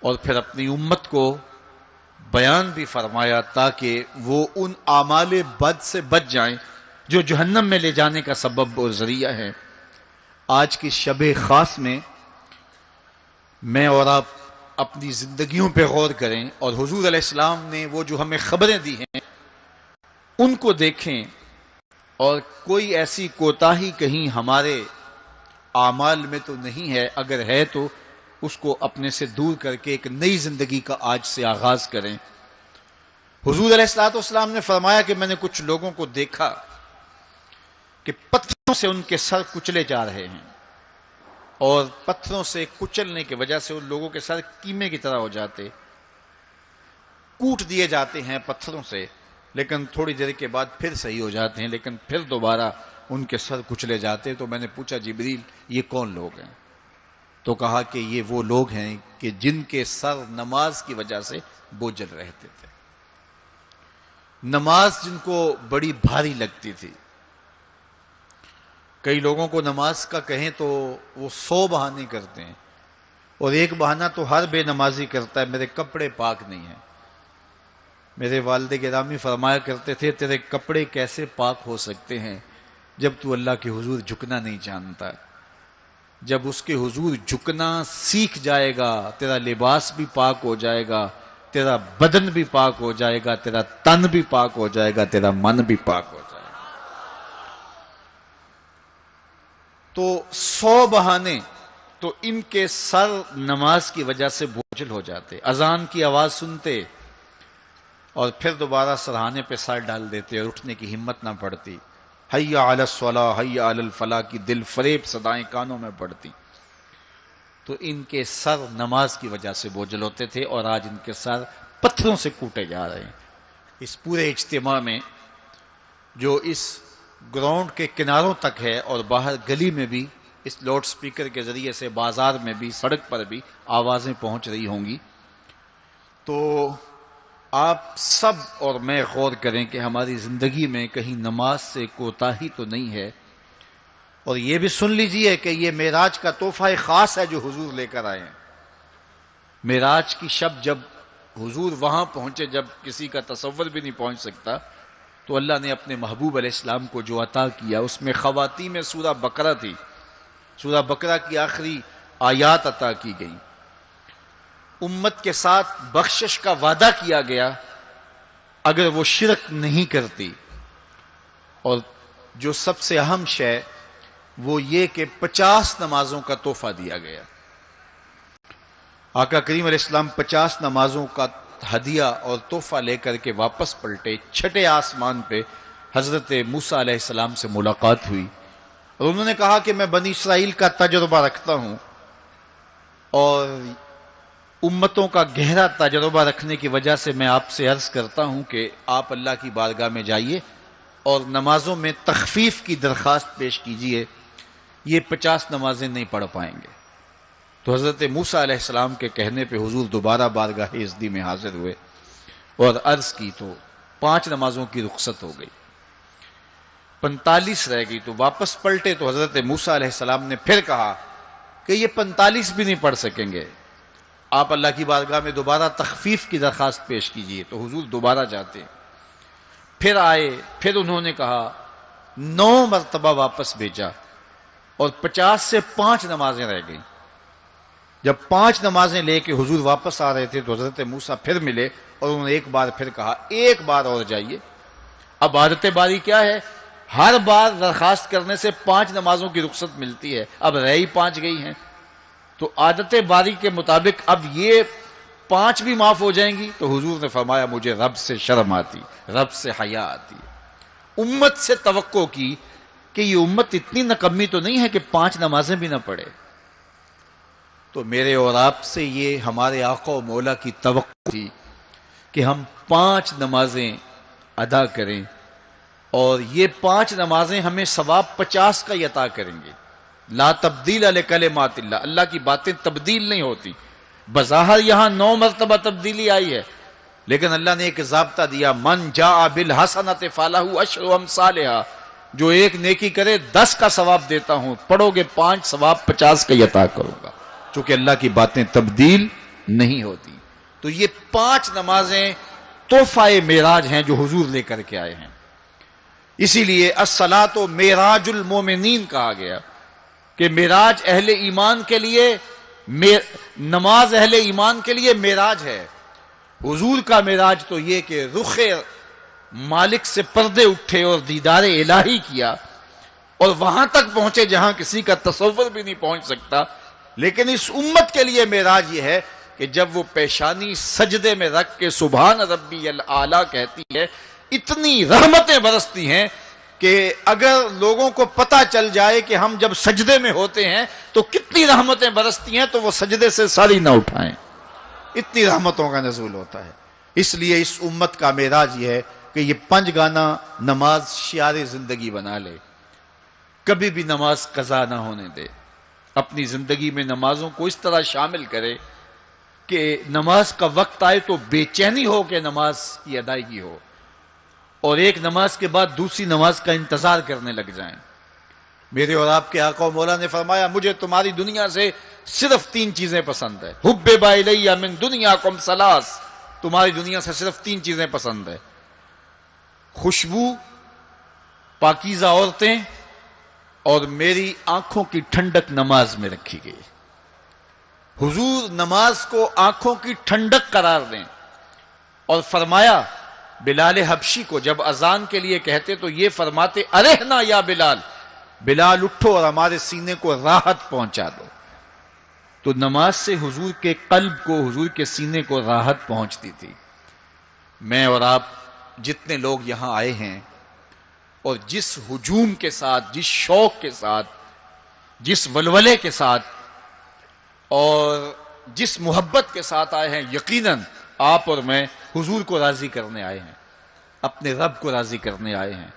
اور پھر اپنی امت کو بیان بھی فرمایا تاکہ وہ ان اعمال بد سے بچ جائیں جو جہنم میں لے جانے کا سبب اور ذریعہ ہے۔ آج کی شب خاص میں میں اور آپ اپنی زندگیوں پہ غور کریں اور حضور علیہ السلام نے وہ جو ہمیں خبریں دی ہیں ان کو دیکھیں، اور کوئی ایسی کوتاہی کہیں ہمارے اعمال میں تو نہیں ہے، اگر ہے تو اس کو اپنے سے دور کر کے ایک نئی زندگی کا آج سے آغاز کریں۔ حضور علیہ السلام نے فرمایا کہ میں نے کچھ لوگوں کو دیکھا کہ پتھروں سے ان کے سر کچلے جا رہے ہیں، اور پتھروں سے کچلنے کی وجہ سے ان لوگوں کے سر کیمے کی طرح ہو جاتے، کوٹ دیے جاتے ہیں پتھروں سے، لیکن تھوڑی دیر کے بعد پھر صحیح ہو جاتے ہیں، لیکن پھر دوبارہ ان کے سر کچلے جاتے۔ تو میں نے پوچھا جبریل یہ کون لوگ ہیں؟ تو کہا کہ یہ وہ لوگ ہیں کہ جن کے سر نماز کی وجہ سے بوجھل رہتے تھے، نماز جن کو بڑی بھاری لگتی تھی۔ کئی لوگوں کو نماز کا کہیں تو وہ 100 بہانے کرتے ہیں، اور ایک بہانہ تو ہر بے نمازی کرتا ہے، میرے کپڑے پاک نہیں ہیں۔ میرے والد گرامی فرمایا کرتے تھے تیرے کپڑے کیسے پاک ہو سکتے ہیں جب تو اللہ کے حضور جھکنا نہیں جانتا؟ جب اس کے حضور جھکنا سیکھ جائے گا تیرا لباس بھی پاک ہو جائے گا، تیرا بدن بھی پاک ہو جائے گا، تیرا تن بھی پاک ہو جائے گا، تیرا من بھی پاک ہو جائے گا۔ تو 100 بہانے تو ان کے سر نماز کی وجہ سے بوجھل ہو جاتے، اذان کی آواز سنتے اور پھر دوبارہ سرہانے پہ سر ڈال دیتے اور اٹھنے کی ہمت نہ پڑتی۔ حی علی الصلاۃ حی علی الفلاح کی دل فریب صدائیں کانوں میں پڑتی۔ تو ان کے سر نماز کی وجہ سے بوجھل ہوتے تھے، اور آج ان کے سر پتھروں سے کوٹے جا رہے ہیں۔ اس پورے اجتماع میں جو اس گراؤنڈ کے کناروں تک ہے اور باہر گلی میں بھی اس لاؤڈ سپیکر کے ذریعے سے، بازار میں بھی، سڑک پر بھی آوازیں پہنچ رہی ہوں گی، تو آپ سب اور میں غور کریں کہ ہماری زندگی میں کہیں نماز سے کوتاہی تو نہیں ہے۔ اور یہ بھی سن لیجئے کہ یہ معراج کا تحفہ خاص ہے جو حضور لے کر آئے ہیں۔ معراج کی شب جب حضور وہاں پہنچے، جب کسی کا تصور بھی نہیں پہنچ سکتا، تو اللہ نے اپنے محبوب علیہ السلام کو جو عطا کیا اس میں خواتین میں سورہ بقرہ تھی، سورہ بقرہ کی آخری آیات عطا کی گئی، امت کے ساتھ بخشش کا وعدہ کیا گیا اگر وہ شرک نہیں کرتی، اور جو سب سے اہم شے وہ یہ کہ 50 نمازوں کا تحفہ دیا گیا۔ آقا کریم علیہ السلام 50 نمازوں کا ہدیہ اور تحفہ لے کر کے واپس پلٹے۔ چھٹے آسمان پہ حضرت موسیٰ علیہ السلام سے ملاقات ہوئی، اور انہوں نے کہا کہ میں بنی اسرائیل کا تجربہ رکھتا ہوں، اور امتوں کا گہرا تجربہ رکھنے کی وجہ سے میں آپ سے عرض کرتا ہوں کہ آپ اللہ کی بارگاہ میں جائیے اور نمازوں میں تخفیف کی درخواست پیش کیجئے، یہ 50 نمازیں نہیں پڑھ پائیں گے۔ تو حضرت موسیٰ علیہ السلام کے کہنے پہ حضور دوبارہ بارگاہ عزدی میں حاضر ہوئے اور عرض کی، تو 5 نمازوں کی رخصت ہو گئی، 45 رہ گئی، تو واپس پلٹے تو حضرت موسیٰ علیہ السلام نے پھر کہا کہ یہ 45 بھی نہیں پڑھ سکیں گے، آپ اللہ کی بارگاہ میں دوبارہ تخفیف کی درخواست پیش کیجئے۔ تو حضور دوبارہ جاتے، پھر آئے، پھر انہوں نے کہا، 9 مرتبہ واپس بھیجا، اور 50 سے 5 نمازیں رہ گئیں۔ جب 5 نمازیں لے کے حضور واپس آ رہے تھے تو حضرت موسیٰ پھر ملے، اور انہوں نے ایک بار پھر کہا، ایک بار اور جائیے۔ اب عادت باری کیا ہے، ہر بار درخواست کرنے سے 5 نمازوں کی رخصت ملتی ہے، اب رہ ہی 5 گئی ہیں، تو عادت باری کے مطابق اب یہ 5 بھی معاف ہو جائیں گی۔ تو حضور نے فرمایا مجھے رب سے شرم آتی، رب سے حیا آتی۔ امت سے توقع کی کہ یہ امت اتنی نکمی تو نہیں ہے کہ 5 نمازیں بھی نہ پڑھے۔ تو میرے اور آپ سے یہ ہمارے آقا و مولا کی توقع تھی کہ ہم 5 نمازیں ادا کریں، اور یہ 5 نمازیں ہمیں ثواب 50 کا ہی عطا کریں گے۔ لا تبدیل لکلمات اللہ، اللہ کی باتیں تبدیل نہیں ہوتی۔ بظاہر یہاں 9 مرتبہ تبدیلی آئی ہے، لیکن اللہ نے ایک ضابطہ دیا، من جاء بالحسنۃ فلہ عشر امثالھا، جو ایک نیکی کرے 10 کا ثواب دیتا ہوں، پڑھو گے 5 ثواب 50 کا ہی عطا کروں گا، چونکہ اللہ کی باتیں تبدیل نہیں ہوتی۔ تو یہ 5 نمازیں تحفہ معراج ہیں جو حضور لے کر کے آئے ہیں۔ اسی لیے الصلاۃ معراج المومنین کہا گیا کہ معراج اہل ایمان کے لیے، نماز اہل ایمان کے لیے معراج ہے۔ حضور کا معراج تو یہ کہ رخ مالک سے پردے اٹھے اور دیدار الہی کیا اور وہاں تک پہنچے جہاں کسی کا تصور بھی نہیں پہنچ سکتا۔ لیکن اس امت کے لیے معراج یہ ہے کہ جب وہ پیشانی سجدے میں رکھ کے سبحان ربی الاعلیٰ کہتی ہے، اتنی رحمتیں برستی ہیں کہ اگر لوگوں کو پتہ چل جائے کہ ہم جب سجدے میں ہوتے ہیں تو کتنی رحمتیں برستی ہیں تو وہ سجدے سے ساری نہ اٹھائیں، اتنی رحمتوں کا نزول ہوتا ہے۔ اس لیے اس امت کا معراج یہ ہے کہ یہ 5 گانا نماز شعار زندگی بنا لے، کبھی بھی نماز قضا نہ ہونے دے، اپنی زندگی میں نمازوں کو اس طرح شامل کرے کہ نماز کا وقت آئے تو بے چینی ہو کہ نماز کی ادائیگی ہو، اور ایک نماز کے بعد دوسری نماز کا انتظار کرنے لگ جائیں۔ میرے اور آپ کے آقا و مولا نے فرمایا مجھے تمہاری دنیا سے صرف 3 چیزیں پسند ہے، حبب الی من دنیاکم ثلاث، تمہاری دنیا سے صرف 3 چیزیں پسند ہے، خوشبو، پاکیزہ عورتیں اور میری آنکھوں کی ٹھنڈک نماز میں رکھی گئی۔ حضور نماز کو آنکھوں کی ٹھنڈک قرار دیں، اور فرمایا بلال حبشی کو جب اذان کے لیے کہتے تو یہ فرماتے ارحنا یا بلال، بلال اٹھو اور ہمارے سینے کو راحت پہنچا دو۔ تو نماز سے حضور کے قلب کو، حضور کے سینے کو راحت پہنچتی تھی۔ میں اور آپ جتنے لوگ یہاں آئے ہیں اور جس ہجوم کے ساتھ، جس شوق کے ساتھ، جس ولولے کے ساتھ اور جس محبت کے ساتھ آئے ہیں، یقیناً آپ اور میں حضور کو راضی کرنے آئے ہیں، اپنے رب کو راضی کرنے آئے ہیں،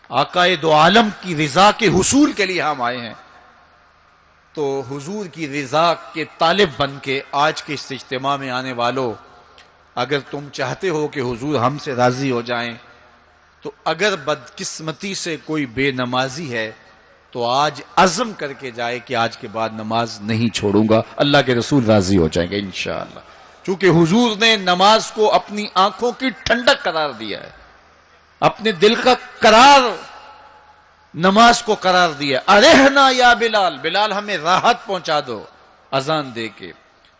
آقائے دو عالم کی رضا کے حصول کے لیے ہم آئے ہیں۔ تو حضور کی رضا کے طالب بن کے آج کے اس اجتماع میں آنے والوں، اگر تم چاہتے ہو کہ حضور ہم سے راضی ہو جائیں، تو اگر بدقسمتی سے کوئی بے نمازی ہے تو آج عزم کر کے جائے کہ آج کے بعد نماز نہیں چھوڑوں گا، اللہ کے رسول راضی ہو جائیں گے انشاءاللہ، چونکہ حضور نے نماز کو اپنی آنکھوں کی ٹھنڈک قرار دیا ہے، اپنے دل کا قرار نماز کو قرار دیا۔ ارحنا یا بلال، بلال ہمیں راحت پہنچا دو اذان دے کے،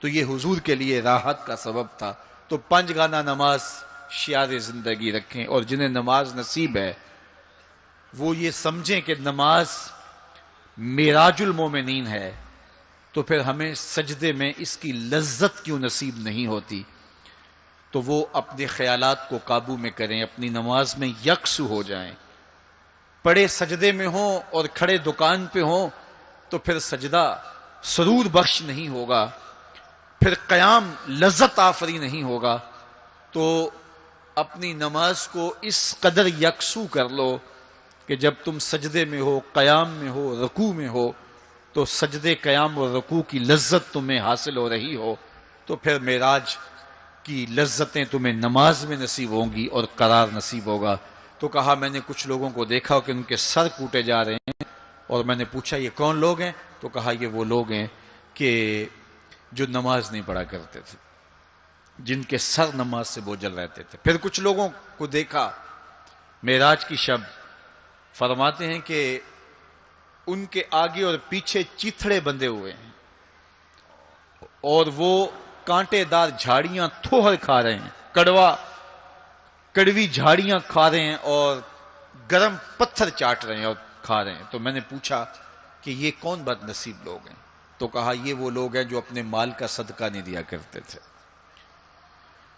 تو یہ حضور کے لیے راحت کا سبب تھا۔ تو 5 گانا نماز شعار زندگی رکھیں، اور جنہیں نماز نصیب ہے وہ یہ سمجھیں کہ نماز معراج المومنین ہے، تو پھر ہمیں سجدے میں اس کی لذت کیوں نصیب نہیں ہوتی؟ تو وہ اپنے خیالات کو قابو میں کریں، اپنی نماز میں یکسو ہو جائیں، پڑے سجدے میں ہوں اور کھڑے دکان پہ ہوں تو پھر سجدہ سرور بخش نہیں ہوگا، پھر قیام لذت آفری نہیں ہوگا۔ تو اپنی نماز کو اس قدر یکسو کر لو کہ جب تم سجدے میں ہو، قیام میں ہو، رکوع میں ہو، تو سجدے، قیام اور رکوع کی لذت تمہیں حاصل ہو رہی ہو، تو پھر معراج کی لذتیں تمہیں نماز میں نصیب ہوں گی اور قرار نصیب ہوگا۔ تو کہا میں نے کچھ لوگوں کو دیکھا کہ ان کے سر کوٹے جا رہے ہیں، اور میں نے پوچھا یہ کون لوگ ہیں؟ تو کہا یہ وہ لوگ ہیں کہ جو نماز نہیں پڑھا کرتے تھے، جن کے سر نماز سے بوجھل رہتے تھے۔ پھر کچھ لوگوں کو دیکھا معراج کی شب، فرماتے ہیں کہ ان کے آگے اور پیچھے چیتھڑے بندھے ہوئے ہیں، اور وہ کانٹے دار جھاڑیاں تھوہر کھا رہے ہیں، کڑوی جھاڑیاں کھا رہے ہیں، اور گرم پتھر چاٹ رہے ہیں اور کھا رہے ہیں۔ تو میں نے پوچھا کہ یہ کون بد نصیب لوگ ہیں؟ تو کہا یہ وہ لوگ ہیں جو اپنے مال کا صدقہ نہیں دیا کرتے تھے،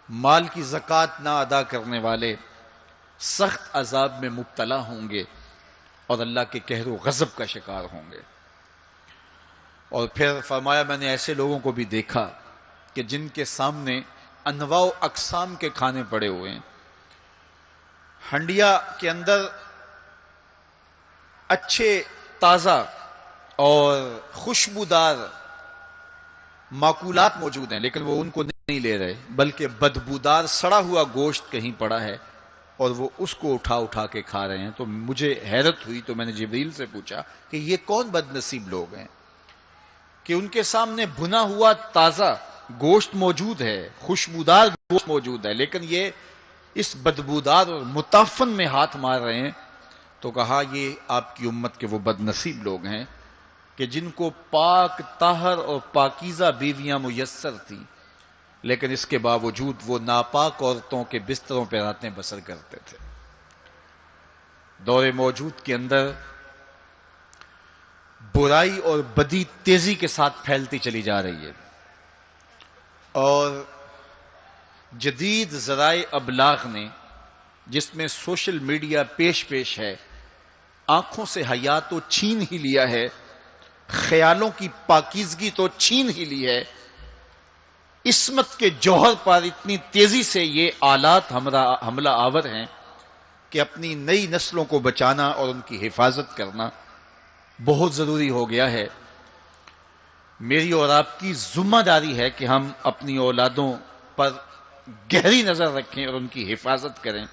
مال کی زکوٰۃ نہ ادا کرنے والے سخت عذاب میں مبتلا ہوں گے اور اللہ کے قہر و غضب کا شکار ہوں گے۔ اور پھر فرمایا میں نے ایسے لوگوں کو بھی دیکھا کہ جن کے سامنے انواع و اقسام کے کھانے پڑے ہوئے ہیں، ہنڈیا کے اندر اچھے تازہ اور خوشبودار معقولات موجود ہیں، لیکن وہ ان کو نہیں لے رہے، بلکہ بدبودار سڑا ہوا گوشت کہیں پڑا ہے اور وہ اس کو اٹھا کے کھا رہے ہیں۔ تو مجھے حیرت ہوئی، تو میں نے جبریل سے پوچھا کہ یہ کون بد نصیب لوگ ہیں کہ ان کے سامنے بھنا ہوا تازہ گوشت موجود ہے، خوشبودار گوشت موجود ہے، لیکن یہ اس بدبودار اور متعفن میں ہاتھ مار رہے ہیں تو کہا یہ آپ کی امت کے وہ بد نصیب لوگ ہیں کہ جن کو پاک طاہر اور پاکیزہ بیویاں میسر تھیں، لیکن اس کے باوجود وہ ناپاک عورتوں کے بستروں پہ راتیں بسر کرتے تھے۔ دور موجود کے اندر برائی اور بدی تیزی کے ساتھ پھیلتی چلی جا رہی ہے، اور جدید ذرائع ابلاغ نے، جس میں سوشل میڈیا پیش ہے، آنکھوں سے حیا تو چھین ہی لیا ہے، خیالوں کی پاکیزگی تو چھین ہی لی ہے، عصمت کے جوہر پر اتنی تیزی سے یہ آلات حملہ آور ہیں کہ اپنی نئی نسلوں کو بچانا اور ان کی حفاظت کرنا بہت ضروری ہو گیا ہے۔ میری اور آپ کی ذمہ داری ہے کہ ہم اپنی اولادوں پر گہری نظر رکھیں اور ان کی حفاظت کریں،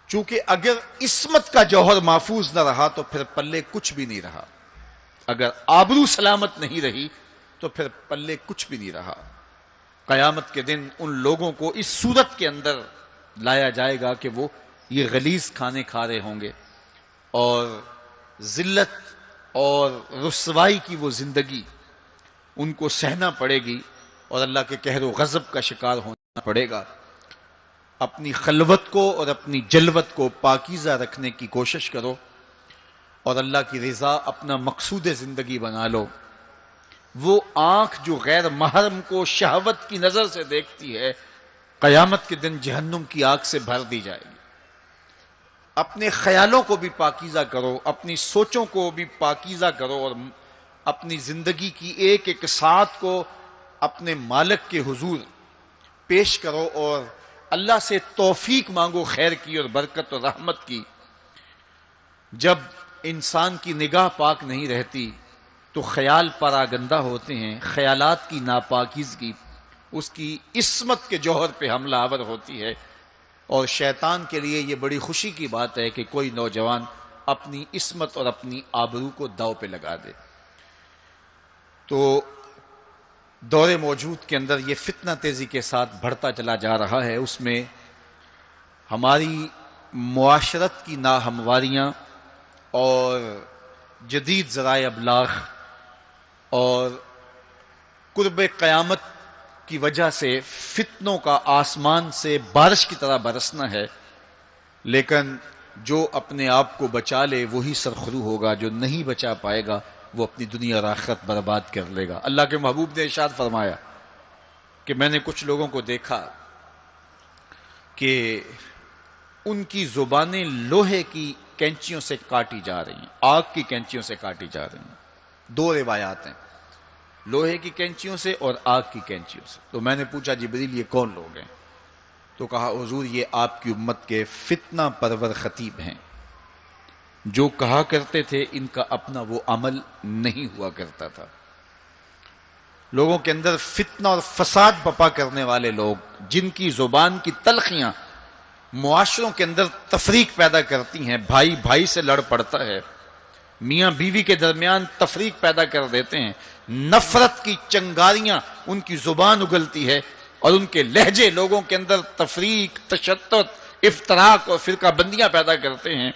چونکہ اگر عصمت کا جوہر محفوظ نہ رہا تو پھر پلے کچھ بھی نہیں رہا، اگر آبرو سلامت نہیں رہی تو پھر پلے کچھ بھی نہیں رہا۔ قیامت کے دن ان لوگوں کو اس صورت کے اندر لایا جائے گا کہ وہ یہ غلیظ کھانے کھا رہے ہوں گے، اور ذلت اور رسوائی کی وہ زندگی ان کو سہنا پڑے گی، اور اللہ کے قہر و غضب کا شکار ہونا پڑے گا۔ اپنی خلوت کو اور اپنی جلوت کو پاکیزہ رکھنے کی کوشش کرو، اور اللہ کی رضا اپنا مقصود زندگی بنا لو۔ وہ آنکھ جو غیر محرم کو شہوت کی نظر سے دیکھتی ہے، قیامت کے دن جہنم کی آگ سے بھر دی جائے گی۔ اپنے خیالوں کو بھی پاکیزہ کرو، اپنی سوچوں کو بھی پاکیزہ کرو، اور اپنی زندگی کی ایک ایک ساتھ کو اپنے مالک کے حضور پیش کرو، اور اللہ سے توفیق مانگو خیر کی اور برکت اور رحمت کی۔ جب انسان کی نگاہ پاک نہیں رہتی تو خیال پراگندہ ہوتے ہیں، خیالات کی ناپاکیزگی اس کی عصمت کے جوہر پہ حملہ آور ہوتی ہے، اور شیطان کے لیے یہ بڑی خوشی کی بات ہے کہ کوئی نوجوان اپنی عصمت اور اپنی آبرو کو داؤ پہ لگا دے۔ تو دور موجود کے اندر یہ فتنہ تیزی کے ساتھ بڑھتا چلا جا رہا ہے، اس میں ہماری معاشرت کی ناہمواریاں اور جدید ذرائع ابلاغ اور قرب قیامت کی وجہ سے فتنوں کا آسمان سے بارش کی طرح برسنا ہے، لیکن جو اپنے آپ کو بچا لے وہی سرخرو ہوگا، جو نہیں بچا پائے گا وہ اپنی دنیا اور آخرت برباد کر لے گا۔ اللہ کے محبوب نے ارشاد فرمایا کہ میں نے کچھ لوگوں کو دیکھا کہ ان کی زبانیں لوہے کی کینچیوں سے کاٹی جا رہی ہیں، آگ کی کینچیوں سے کاٹی جا رہی ہیں۔ دو روایات ہیں، لوہے کی کینچیوں سے اور آگ کی کینچیوں سے۔ تو میں نے پوچھا جبریل یہ کون لوگ ہیں؟ تو کہا حضور یہ آپ کی امت کے فتنہ پرور خطیب ہیں، جو کہا کرتے تھے ان کا اپنا وہ عمل نہیں ہوا کرتا تھا۔ لوگوں کے اندر فتنہ اور فساد بپا کرنے والے لوگ، جن کی زبان کی تلخیاں معاشروں کے اندر تفریق پیدا کرتی ہیں، بھائی بھائی سے لڑ پڑتا ہے، میاں بیوی کے درمیان تفریق پیدا کر دیتے ہیں، نفرت کی چنگاریاں ان کی زبان اگلتی ہے، اور ان کے لہجے لوگوں کے اندر تفریق، تشدد، افتراق اور فرقہ بندیاں پیدا کرتے ہیں۔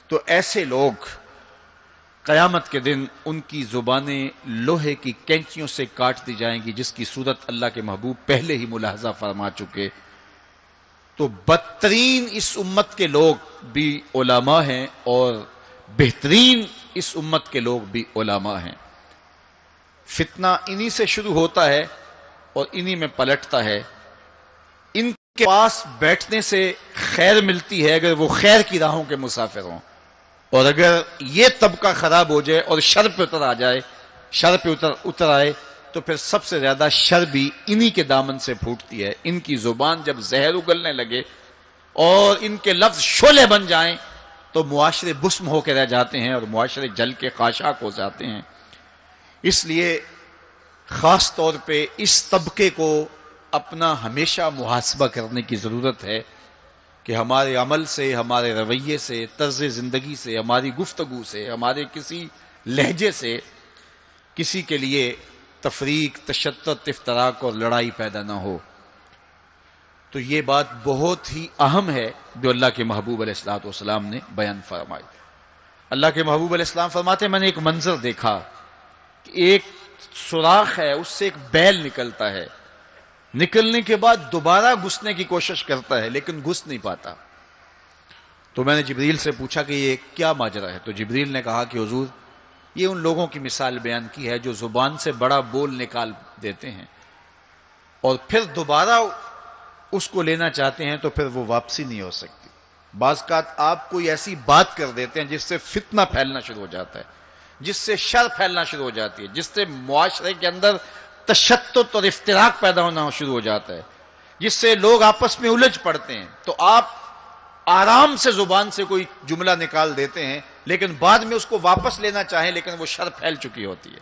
تو ایسے لوگ قیامت کے دن ان کی زبانیں لوہے کی کینچیوں سے کاٹ دی جائیں گی، جس کی صورت اللہ کے محبوب پہلے ہی ملاحظہ فرما چکے۔ تو بدترین اس امت کے لوگ بھی علماء ہیں، اور بہترین اس امت کے لوگ بھی علماء ہیں۔ فتنہ انہی سے شروع ہوتا ہے اور انہی میں پلٹتا ہے۔ ان کے پاس بیٹھنے سے خیر ملتی ہے اگر وہ خیر کی راہوں کے مسافر ہوں، اور اگر یہ طبقہ خراب ہو جائے اور شر پہ اتر آ جائے، شر پہ اتر آئے، تو پھر سب سے زیادہ شر بھی انہی کے دامن سے پھوٹتی ہے۔ ان کی زبان جب زہر اگلنے لگے اور ان کے لفظ شعلے بن جائیں تو معاشرے بسم ہو کے رہ جاتے ہیں، اور معاشرے جل کے خاشاک ہو جاتے ہیں۔ اس لیے خاص طور پہ اس طبقے کو اپنا ہمیشہ محاسبہ کرنے کی ضرورت ہے کہ ہمارے عمل سے، ہمارے رویے سے، طرز زندگی سے، ہماری گفتگو سے، ہمارے کسی لہجے سے کسی کے لیے تفریق، تشدد، افتراق اور لڑائی پیدا نہ ہو۔ تو یہ بات بہت ہی اہم ہے جو اللہ کے محبوب علیہ الصلوۃ والسلام نے بیان فرمائی۔ اللہ کے محبوب علیہ السلام فرماتے ہیں میں نے ایک منظر دیکھا کہ ایک سوراخ ہے، اس سے ایک بیل نکلتا ہے، نکلنے کے بعد دوبارہ گھسنے کی کوشش کرتا ہے لیکن گھس نہیں پاتا۔ تو میں نے جبریل سے پوچھا کہ یہ کیا ماجرا ہے؟ تو جبریل نے کہا کہ حضور یہ ان لوگوں کی مثال بیان کی ہے جو زبان سے بڑا بول نکال دیتے ہیں اور پھر دوبارہ اس کو لینا چاہتے ہیں تو پھر وہ واپسی نہیں ہو سکتی۔ بعض اوقات آپ کوئی ایسی بات کر دیتے ہیں جس سے فتنہ پھیلنا شروع ہو جاتا ہے، جس سے شر پھیلنا شروع ہو جاتی ہے، جس سے معاشرے کے اندر تشتت اور افتراق پیدا ہونا شروع ہو جاتا ہے، جس سے لوگ آپس میں الجھ پڑتے ہیں۔ تو آپ آرام سے زبان سے کوئی جملہ نکال دیتے ہیں لیکن بعد میں اس کو واپس لینا چاہیں لیکن وہ شر پھیل چکی ہوتی ہے۔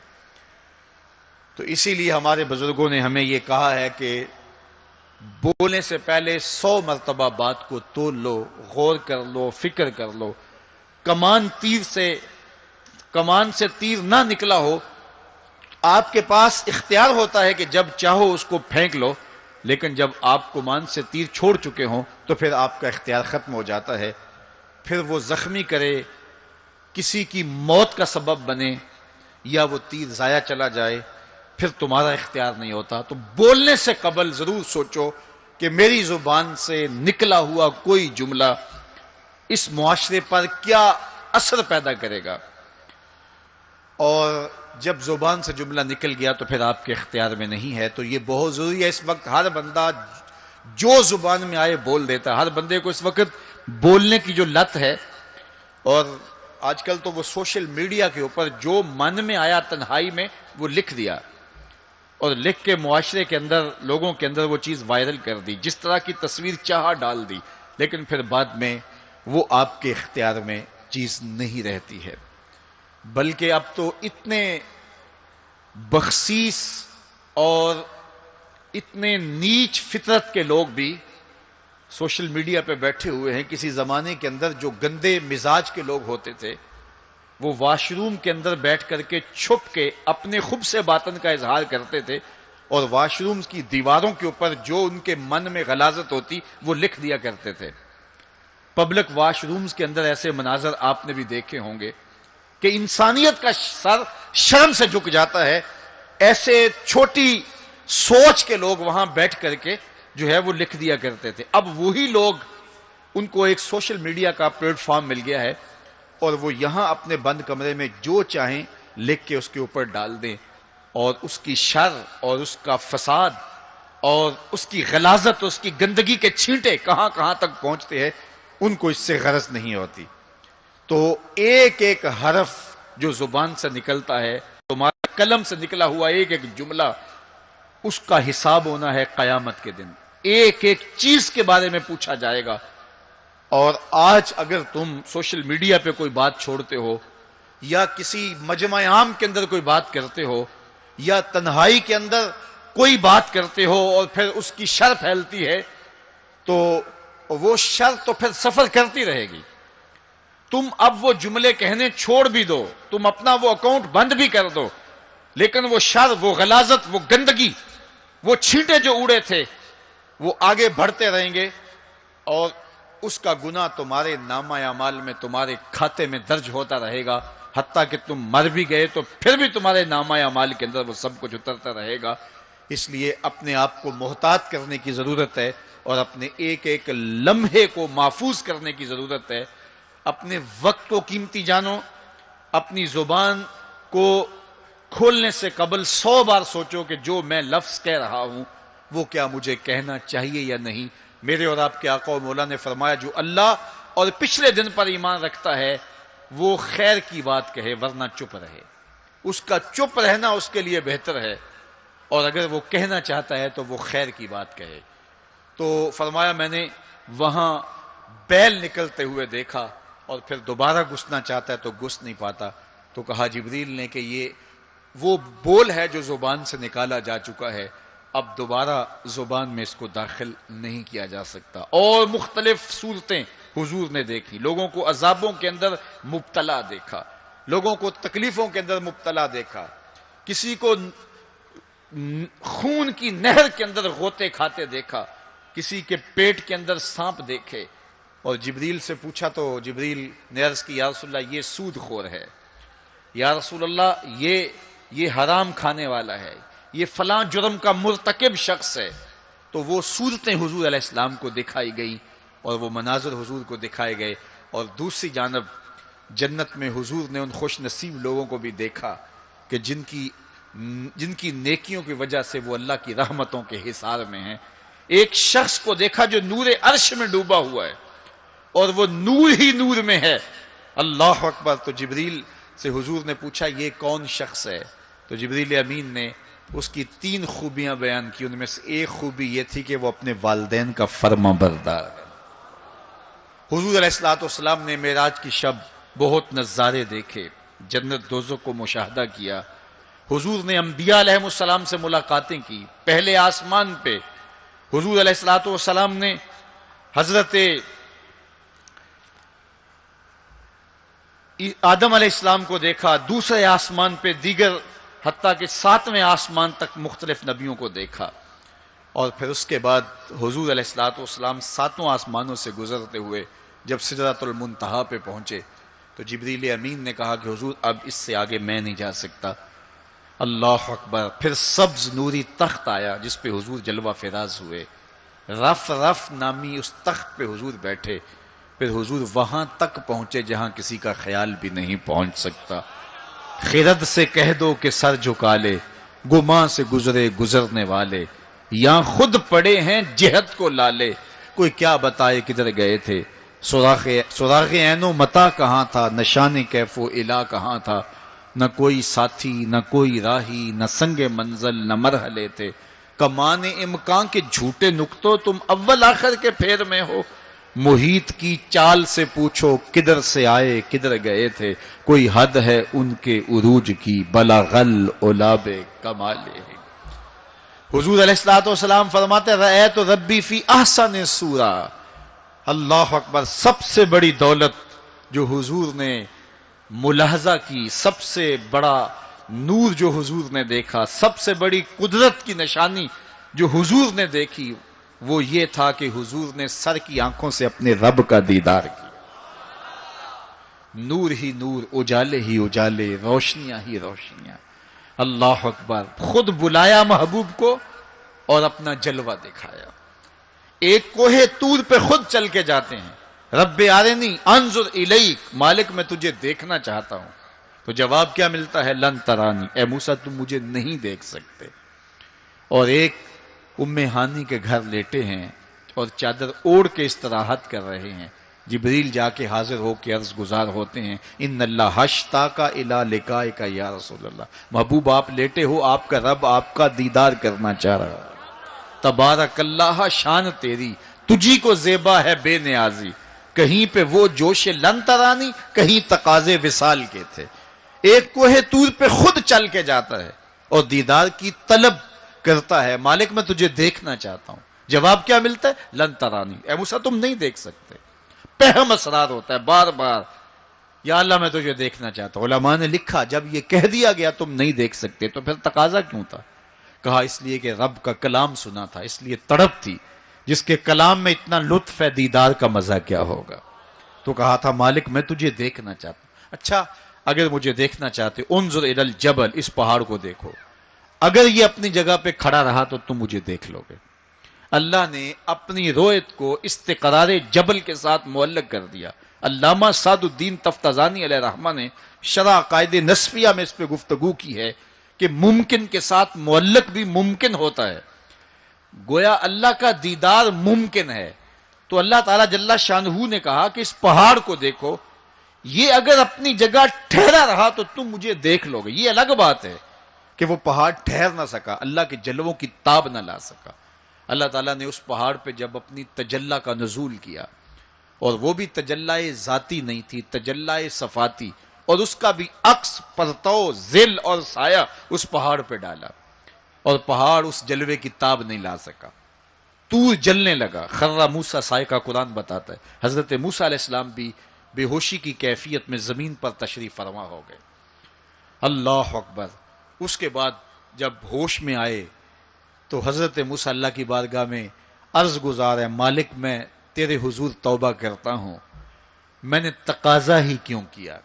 تو اسی لیے ہمارے بزرگوں نے ہمیں یہ کہا ہے کہ بولنے سے پہلے 100 مرتبہ بات کو تول لو، غور کر لو، فکر کر لو۔ کمان سے تیر نہ نکلا ہو، آپ کے پاس اختیار ہوتا ہے کہ جب چاہو اس کو پھینک لو، لیکن جب آپ کمان سے تیر چھوڑ چکے ہوں تو پھر آپ کا اختیار ختم ہو جاتا ہے۔ پھر وہ زخمی کرے، کسی کی موت کا سبب بنے یا وہ تیر ضائع چلا جائے، پھر تمہارا اختیار نہیں ہوتا۔ تو بولنے سے قبل ضرور سوچو کہ میری زبان سے نکلا ہوا کوئی جملہ اس معاشرے پر کیا اثر پیدا کرے گا، اور جب زبان سے جملہ نکل گیا تو پھر آپ کے اختیار میں نہیں ہے۔ تو یہ بہت ضروری ہے۔ اس وقت ہر بندہ جو زبان میں آئے بول دیتا ہے، ہر بندے کو اس وقت بولنے کی جو لت ہے، اور آج کل تو وہ سوشل میڈیا کے اوپر جو من میں آیا تنہائی میں وہ لکھ دیا اور لکھ کے معاشرے کے اندر لوگوں کے اندر وہ چیز وائرل کر دی، جس طرح کی تصویر چاہا ڈال دی، لیکن پھر بعد میں وہ آپ کے اختیار میں چیز نہیں رہتی ہے۔ بلکہ اب تو اتنے بخسیس اور اتنے نیچ فطرت کے لوگ بھی سوشل میڈیا پہ بیٹھے ہوئے ہیں۔ کسی زمانے کے اندر جو گندے مزاج کے لوگ ہوتے تھے وہ واش روم کے اندر بیٹھ کر کے چھپ کے اپنے خب سے باطن کا اظہار کرتے تھے، اور واش روم کی دیواروں کے اوپر جو ان کے من میں غلاظت ہوتی وہ لکھ دیا کرتے تھے۔ پبلک واش رومز کے اندر ایسے مناظر آپ نے بھی دیکھے ہوں گے کہ انسانیت کا سر شرم سے جھک جاتا ہے۔ ایسے چھوٹی سوچ کے لوگ وہاں بیٹھ کر کے جو ہے وہ لکھ دیا کرتے تھے۔ اب وہی لوگ، ان کو ایک سوشل میڈیا کا پلیٹ فارم مل گیا ہے اور وہ یہاں اپنے بند کمرے میں جو چاہیں لکھ کے اس کے اوپر ڈال دیں، اور اس کی شر اور اس کا فساد اور اس کی غلاظت اور اس کی گندگی کے چھینٹے کہاں کہاں تک پہنچتے ہیں ان کو اس سے غرض نہیں ہوتی۔ تو ایک ایک حرف جو زبان سے نکلتا ہے، تمہارے قلم سے نکلا ہوا ایک ایک جملہ، اس کا حساب ہونا ہے قیامت کے دن۔ ایک ایک چیز کے بارے میں پوچھا جائے گا۔ اور آج اگر تم سوشل میڈیا پہ کوئی بات چھوڑتے ہو یا کسی مجمع عام کے اندر کوئی بات کرتے ہو یا تنہائی کے اندر کوئی بات کرتے ہو اور پھر اس کی شر پھیلتی ہے، تو وہ شر تو پھر سفر کرتی رہے گی۔ تم اب وہ جملے کہنے چھوڑ بھی دو، تم اپنا وہ اکاؤنٹ بند بھی کر دو، لیکن وہ شر، وہ غلاظت، وہ گندگی، وہ چھینٹے جو اڑے تھے وہ آگے بڑھتے رہیں گے، اور اس کا گناہ تمہارے نامہ اعمال میں، تمہارے کھاتے میں درج ہوتا رہے گا، حتیٰ کہ تم مر بھی گئے تو پھر بھی تمہارے نامہ اعمال کے اندر وہ سب کچھ اترتا رہے گا۔ اس لیے اپنے آپ کو محتاط کرنے کی ضرورت ہے، اور اپنے ایک ایک لمحے کو محفوظ کرنے کی ضرورت ہے۔ اپنے وقت کو قیمتی جانو۔ اپنی زبان کو کھولنے سے قبل 100 بار سوچو کہ جو میں لفظ کہہ رہا ہوں وہ کیا مجھے کہنا چاہیے یا نہیں۔ میرے اور آپ کے آقا و مولا نے فرمایا جو اللہ اور پچھلے دن پر ایمان رکھتا ہے وہ خیر کی بات کہے ورنہ چپ رہے۔ اس کا چپ رہنا اس کے لیے بہتر ہے، اور اگر وہ کہنا چاہتا ہے تو وہ خیر کی بات کہے۔ تو فرمایا میں نے وہاں بیل نکلتے ہوئے دیکھا، اور پھر دوبارہ گھسنا چاہتا ہے تو گھس نہیں پاتا۔ تو کہا جبریل نے کہ یہ وہ بول ہے جو زبان سے نکالا جا چکا ہے، اب دوبارہ زبان میں اس کو داخل نہیں کیا جا سکتا۔ اور مختلف صورتیں حضور نے دیکھی، لوگوں کو عذابوں کے اندر مبتلا دیکھا، لوگوں کو تکلیفوں کے اندر مبتلا دیکھا، کسی کو خون کی نہر کے اندر غوطے کھاتے دیکھا، کسی کے پیٹ کے اندر سانپ دیکھے اور جبریل سے پوچھا تو جبریل نے عرض کی یا رسول اللہ یہ سود خور ہے، یا رسول اللہ یہ حرام کھانے والا ہے، یہ فلاں جرم کا مرتکب شخص ہے. تو وہ صورتیں حضور علیہ السلام کو دکھائی گئی اور وہ مناظر حضور کو دکھائے گئے. اور دوسری جانب جنت میں حضور نے ان خوش نصیب لوگوں کو بھی دیکھا کہ جن کی نیکیوں کی وجہ سے وہ اللہ کی رحمتوں کے حصار میں ہیں. ایک شخص کو دیکھا جو نور عرش میں ڈوبا ہوا ہے اور وہ نور ہی نور میں ہے. اللہ اکبر. تو جبریل سے حضور نے پوچھا یہ کون شخص ہے؟ تو جبریل امین نے اس کی 3 خوبیاں بیان کی. ان میں سے ایک خوبی یہ تھی کہ وہ اپنے والدین کا فرما بردار ہے. حضور علیہ السلام نے معراج کی شب بہت نظارے دیکھے، جنت دوزخ کو مشاہدہ کیا. حضور نے انبیاء علیہ السلام سے ملاقاتیں کی. پہلے آسمان پہ حضور علیہ السلام نے حضرت آدم علیہ السلام کو دیکھا، دوسرے آسمان پہ دیگر حتیٰ کہ 7ویں آسمان تک مختلف نبیوں کو دیکھا. اور پھر اس کے بعد حضور علیہ السلام 7 آسمانوں سے گزرتے ہوئے جب سدرۃ المنتہا پہ پہنچے تو جبریل امین نے کہا کہ حضور اب اس سے آگے میں نہیں جا سکتا. اللہ اکبر. پھر سبز نوری تخت آیا جس پہ حضور جلوہ فراز ہوئے. رف نامی اس تخت پہ حضور بیٹھے. پھر حضور وہاں تک پہنچے جہاں کسی کا خیال بھی نہیں پہنچ سکتا. خرد سے کہہ دو کہ سر جھکا لے، گماں سے گزرے گزرنے والے، یہاں خود پڑے ہیں جہت کو لالے. کوئی کیا بتائے کدھر گئے تھے، سراغ عین و متا کہاں تھا، نشان کیف و الا کہاں تھا. نہ کوئی ساتھی نہ کوئی راہی، نہ سنگ منزل نہ مرحلے تھے. کمان امکان کے جھوٹے نکتوں تم اول آخر کے پھیر میں ہو. محیط کی چال سے پوچھو کدھر سے آئے کدھر گئے تھے. کوئی حد ہے ان کے عروج کی، بلغل اولاب کمالے. حضور علیہ السلام فرماتے رأیت ربی فی احسن صورہ. اللہ اکبر. سب سے بڑی دولت جو حضور نے ملاحظہ کی، سب سے بڑا نور جو حضور نے دیکھا، سب سے بڑی قدرت کی نشانی جو حضور نے دیکھی وہ یہ تھا کہ حضور نے سر کی آنکھوں سے اپنے رب کا دیدار کیا. نور ہی نور، اجالے ہی اجالے، روشنیاں ہی روشنیاں. اللہ اکبر. خود بلایا محبوب کو اور اپنا جلوہ دکھایا. ایک کوہ طور پہ خود چل کے جاتے ہیں. رب آرنی انظر الیک، مالک میں تجھے دیکھنا چاہتا ہوں. تو جواب کیا ملتا ہے؟ لن ترانی، اے موسیٰ تم مجھے نہیں دیکھ سکتے. اور ایک ام ہانی کے گھر لیٹے ہیں اور چادر اوڑھ کے استراحت کر رہے ہیں. جبریل جا کے حاضر ہو کے عرض گزار ہوتے ہیں ان اللہ اشتاق الی لقائک یا رسول اللہ. محبوب آپ لیٹے ہو، آپ کا رب آپ کا دیدار کرنا چاہ رہا ہے. تبارک اللہ، شان تیری، تجھی کو زیبا ہے بے نیازی. کہیں پہ وہ جوش لن ترانی، کہیں تقاضے وصال کے تھے. ایک کوہ طور پہ خود چل کے جاتا ہے اور دیدار کی طلب کرتا ہے. مالک میں تجھے دیکھنا چاہتا ہوں. جواب کیا ملتا ہے؟ لن ترانی، اے موسیٰ تم نہیں دیکھ سکتے. پہم اصرار ہوتا ہے بار بار، یا اللہ میں تجھے دیکھنا چاہتا ہوں. علماء نے لکھا جب یہ کہہ دیا گیا تم نہیں دیکھ سکتے تو پھر تقاضا کیوں تھا؟ کہا اس لیے کہ رب کا کلام سنا تھا، اس لیے تڑپ تھی. جس کے کلام میں اتنا لطف ہے دیدار کا مزہ کیا ہوگا. تو کہا تھا مالک میں تجھے دیکھنا چاہتا ہوں. اچھا اگر مجھے دیکھنا چاہتے انظر الی الجبل، اس پہاڑ کو دیکھو. اگر یہ اپنی جگہ پہ کھڑا رہا تو تم مجھے دیکھ لو گے. اللہ نے اپنی رویت کو استقرار جبل کے ساتھ معلق کر دیا. علامہ سعد الدین تفتزانی علیہ رحمہ نے شرح عقائد نصفیہ میں اس پہ گفتگو کی ہے کہ ممکن کے ساتھ معلق بھی ممکن ہوتا ہے. گویا اللہ کا دیدار ممکن ہے تو اللہ تعالیٰ جل شانہ نے کہا کہ اس پہاڑ کو دیکھو، یہ اگر اپنی جگہ ٹھہرا رہا تو تم مجھے دیکھ لو گے. یہ الگ بات ہے کہ وہ پہاڑ ٹھہر نہ سکا، اللہ کے جلووں کی تاب نہ لا سکا. اللہ تعالیٰ نے اس پہاڑ پہ جب اپنی تجلی کا نزول کیا، اور وہ بھی تجلی ذاتی نہیں تھی، تجلی صفاتی، اور اس کا بھی عکس پرتو ظل اور سایہ اس پہاڑ پہ ڈالا، اور پہاڑ اس جلوے کی تاب نہیں لا سکا. طور جلنے لگا. خر موسیٰ سائے کا قرآن بتاتا ہے. حضرت موسیٰ علیہ السلام بھی بے ہوشی کی کیفیت میں زمین پر تشریف فرما ہو گئے. اللہ اکبر. اس کے بعد جب ہوش میں آئے تو حضرت موسیٰ اللہ کی بارگاہ میں عرض گزار ہے مالک میں تیرے حضور توبہ کرتا ہوں، میں نے تقاضا ہی کیوں کیا؟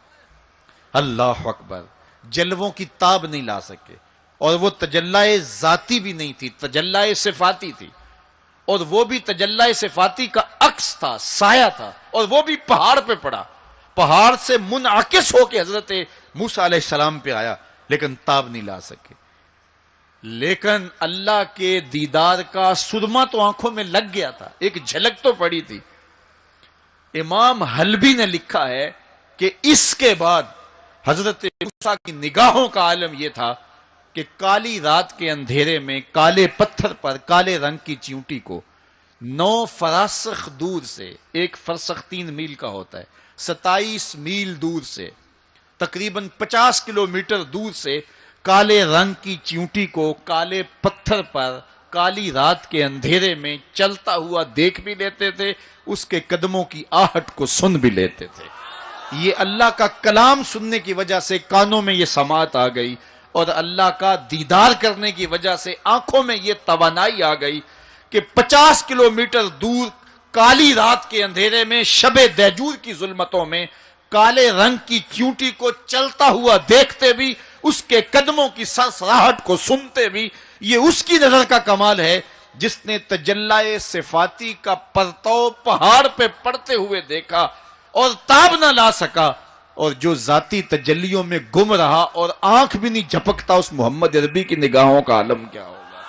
اللہ اکبر، جلووں کی تاب نہیں لا سکے، اور وہ تجلائے ذاتی بھی نہیں تھی، تجلائے صفاتی تھی، اور وہ بھی تجلائے صفاتی کا عکس تھا، سایہ تھا، اور وہ بھی پہاڑ پہ پڑا، پہاڑ سے منعکس ہو کے حضرت موسیٰ علیہ السلام پہ آیا، لیکن تاب نہیں لا سکے۔ لیکن اللہ کے دیدار کا سرما تو آنکھوں میں لگ گیا تھا، ایک جھلک تو پڑی تھی۔ امام حلبی نے لکھا ہے کہ اس کے بعد حضرت موسیٰ کی نگاہوں کا عالم یہ تھا کہ کالی رات کے اندھیرے میں کالے پتھر پر کالے رنگ کی چیونٹی کو 9 فراسخ دور سے، ایک فرسخ 3 میل کا ہوتا ہے، 27 میل دور سے، تقریباً 50 کلومیٹر دور سے کالے رنگ کی چیونٹی کو کالے پتھر پر کالی رات کے اندھیرے میں چلتا ہوا دیکھ بھی لیتے تھے، اس کے قدموں کی آہٹ کو سن بھی لیتے تھے۔ یہ اللہ کا کلام سننے کی وجہ سے کانوں میں یہ سماعت آ گئی، اور اللہ کا دیدار کرنے کی وجہ سے آنکھوں میں یہ توانائی آ گئی کہ 50 کلومیٹر دور کالی رات کے اندھیرے میں شب دہجور کی ظلمتوں میں کالے رنگ کی چیونٹی کو چلتا ہوا دیکھتے بھی، اس کے قدموں کی سرسراہٹ کو سنتے بھی۔ یہ اس کی نظر کا کمال ہے جس نے تجلائے صفاتی کا پرتو پہاڑ پہ پڑتے ہوئے دیکھا اور تاب نہ لا سکا، اور جو ذاتی تجلیوں میں گم رہا اور آنکھ بھی نہیں جھپکتا، اس محمد عربی کی نگاہوں کا عالم کیا ہوگا،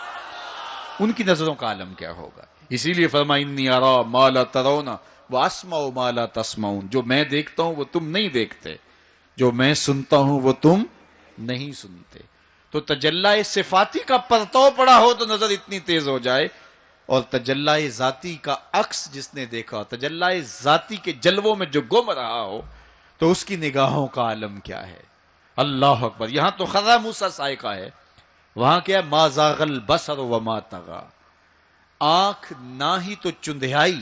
ان کی نظروں کا عالم کیا ہوگا۔ اسی لیے فرمایا انی ارا ما لا ترون واسمع ما لا تسمعون، جو میں دیکھتا ہوں وہ تم نہیں دیکھتے، جو میں سنتا ہوں وہ تم نہیں سنتے۔ تو تجلائے صفاتی کا پرتو پڑا ہو تو نظر اتنی تیز ہو جائے، اور تجلائے ذاتی کا عکس جس نے دیکھا، تجلائے ذاتی کے جلووں میں جو گم رہا ہو، تو اس کی نگاہوں کا عالم کیا ہے۔ اللہ اکبر۔ یہاں تو خضا موسیٰ سائقہ ہے، وہاں کیا ما زاغ البصر وما طغى، آنکھ نہ ہی تو چندھیائی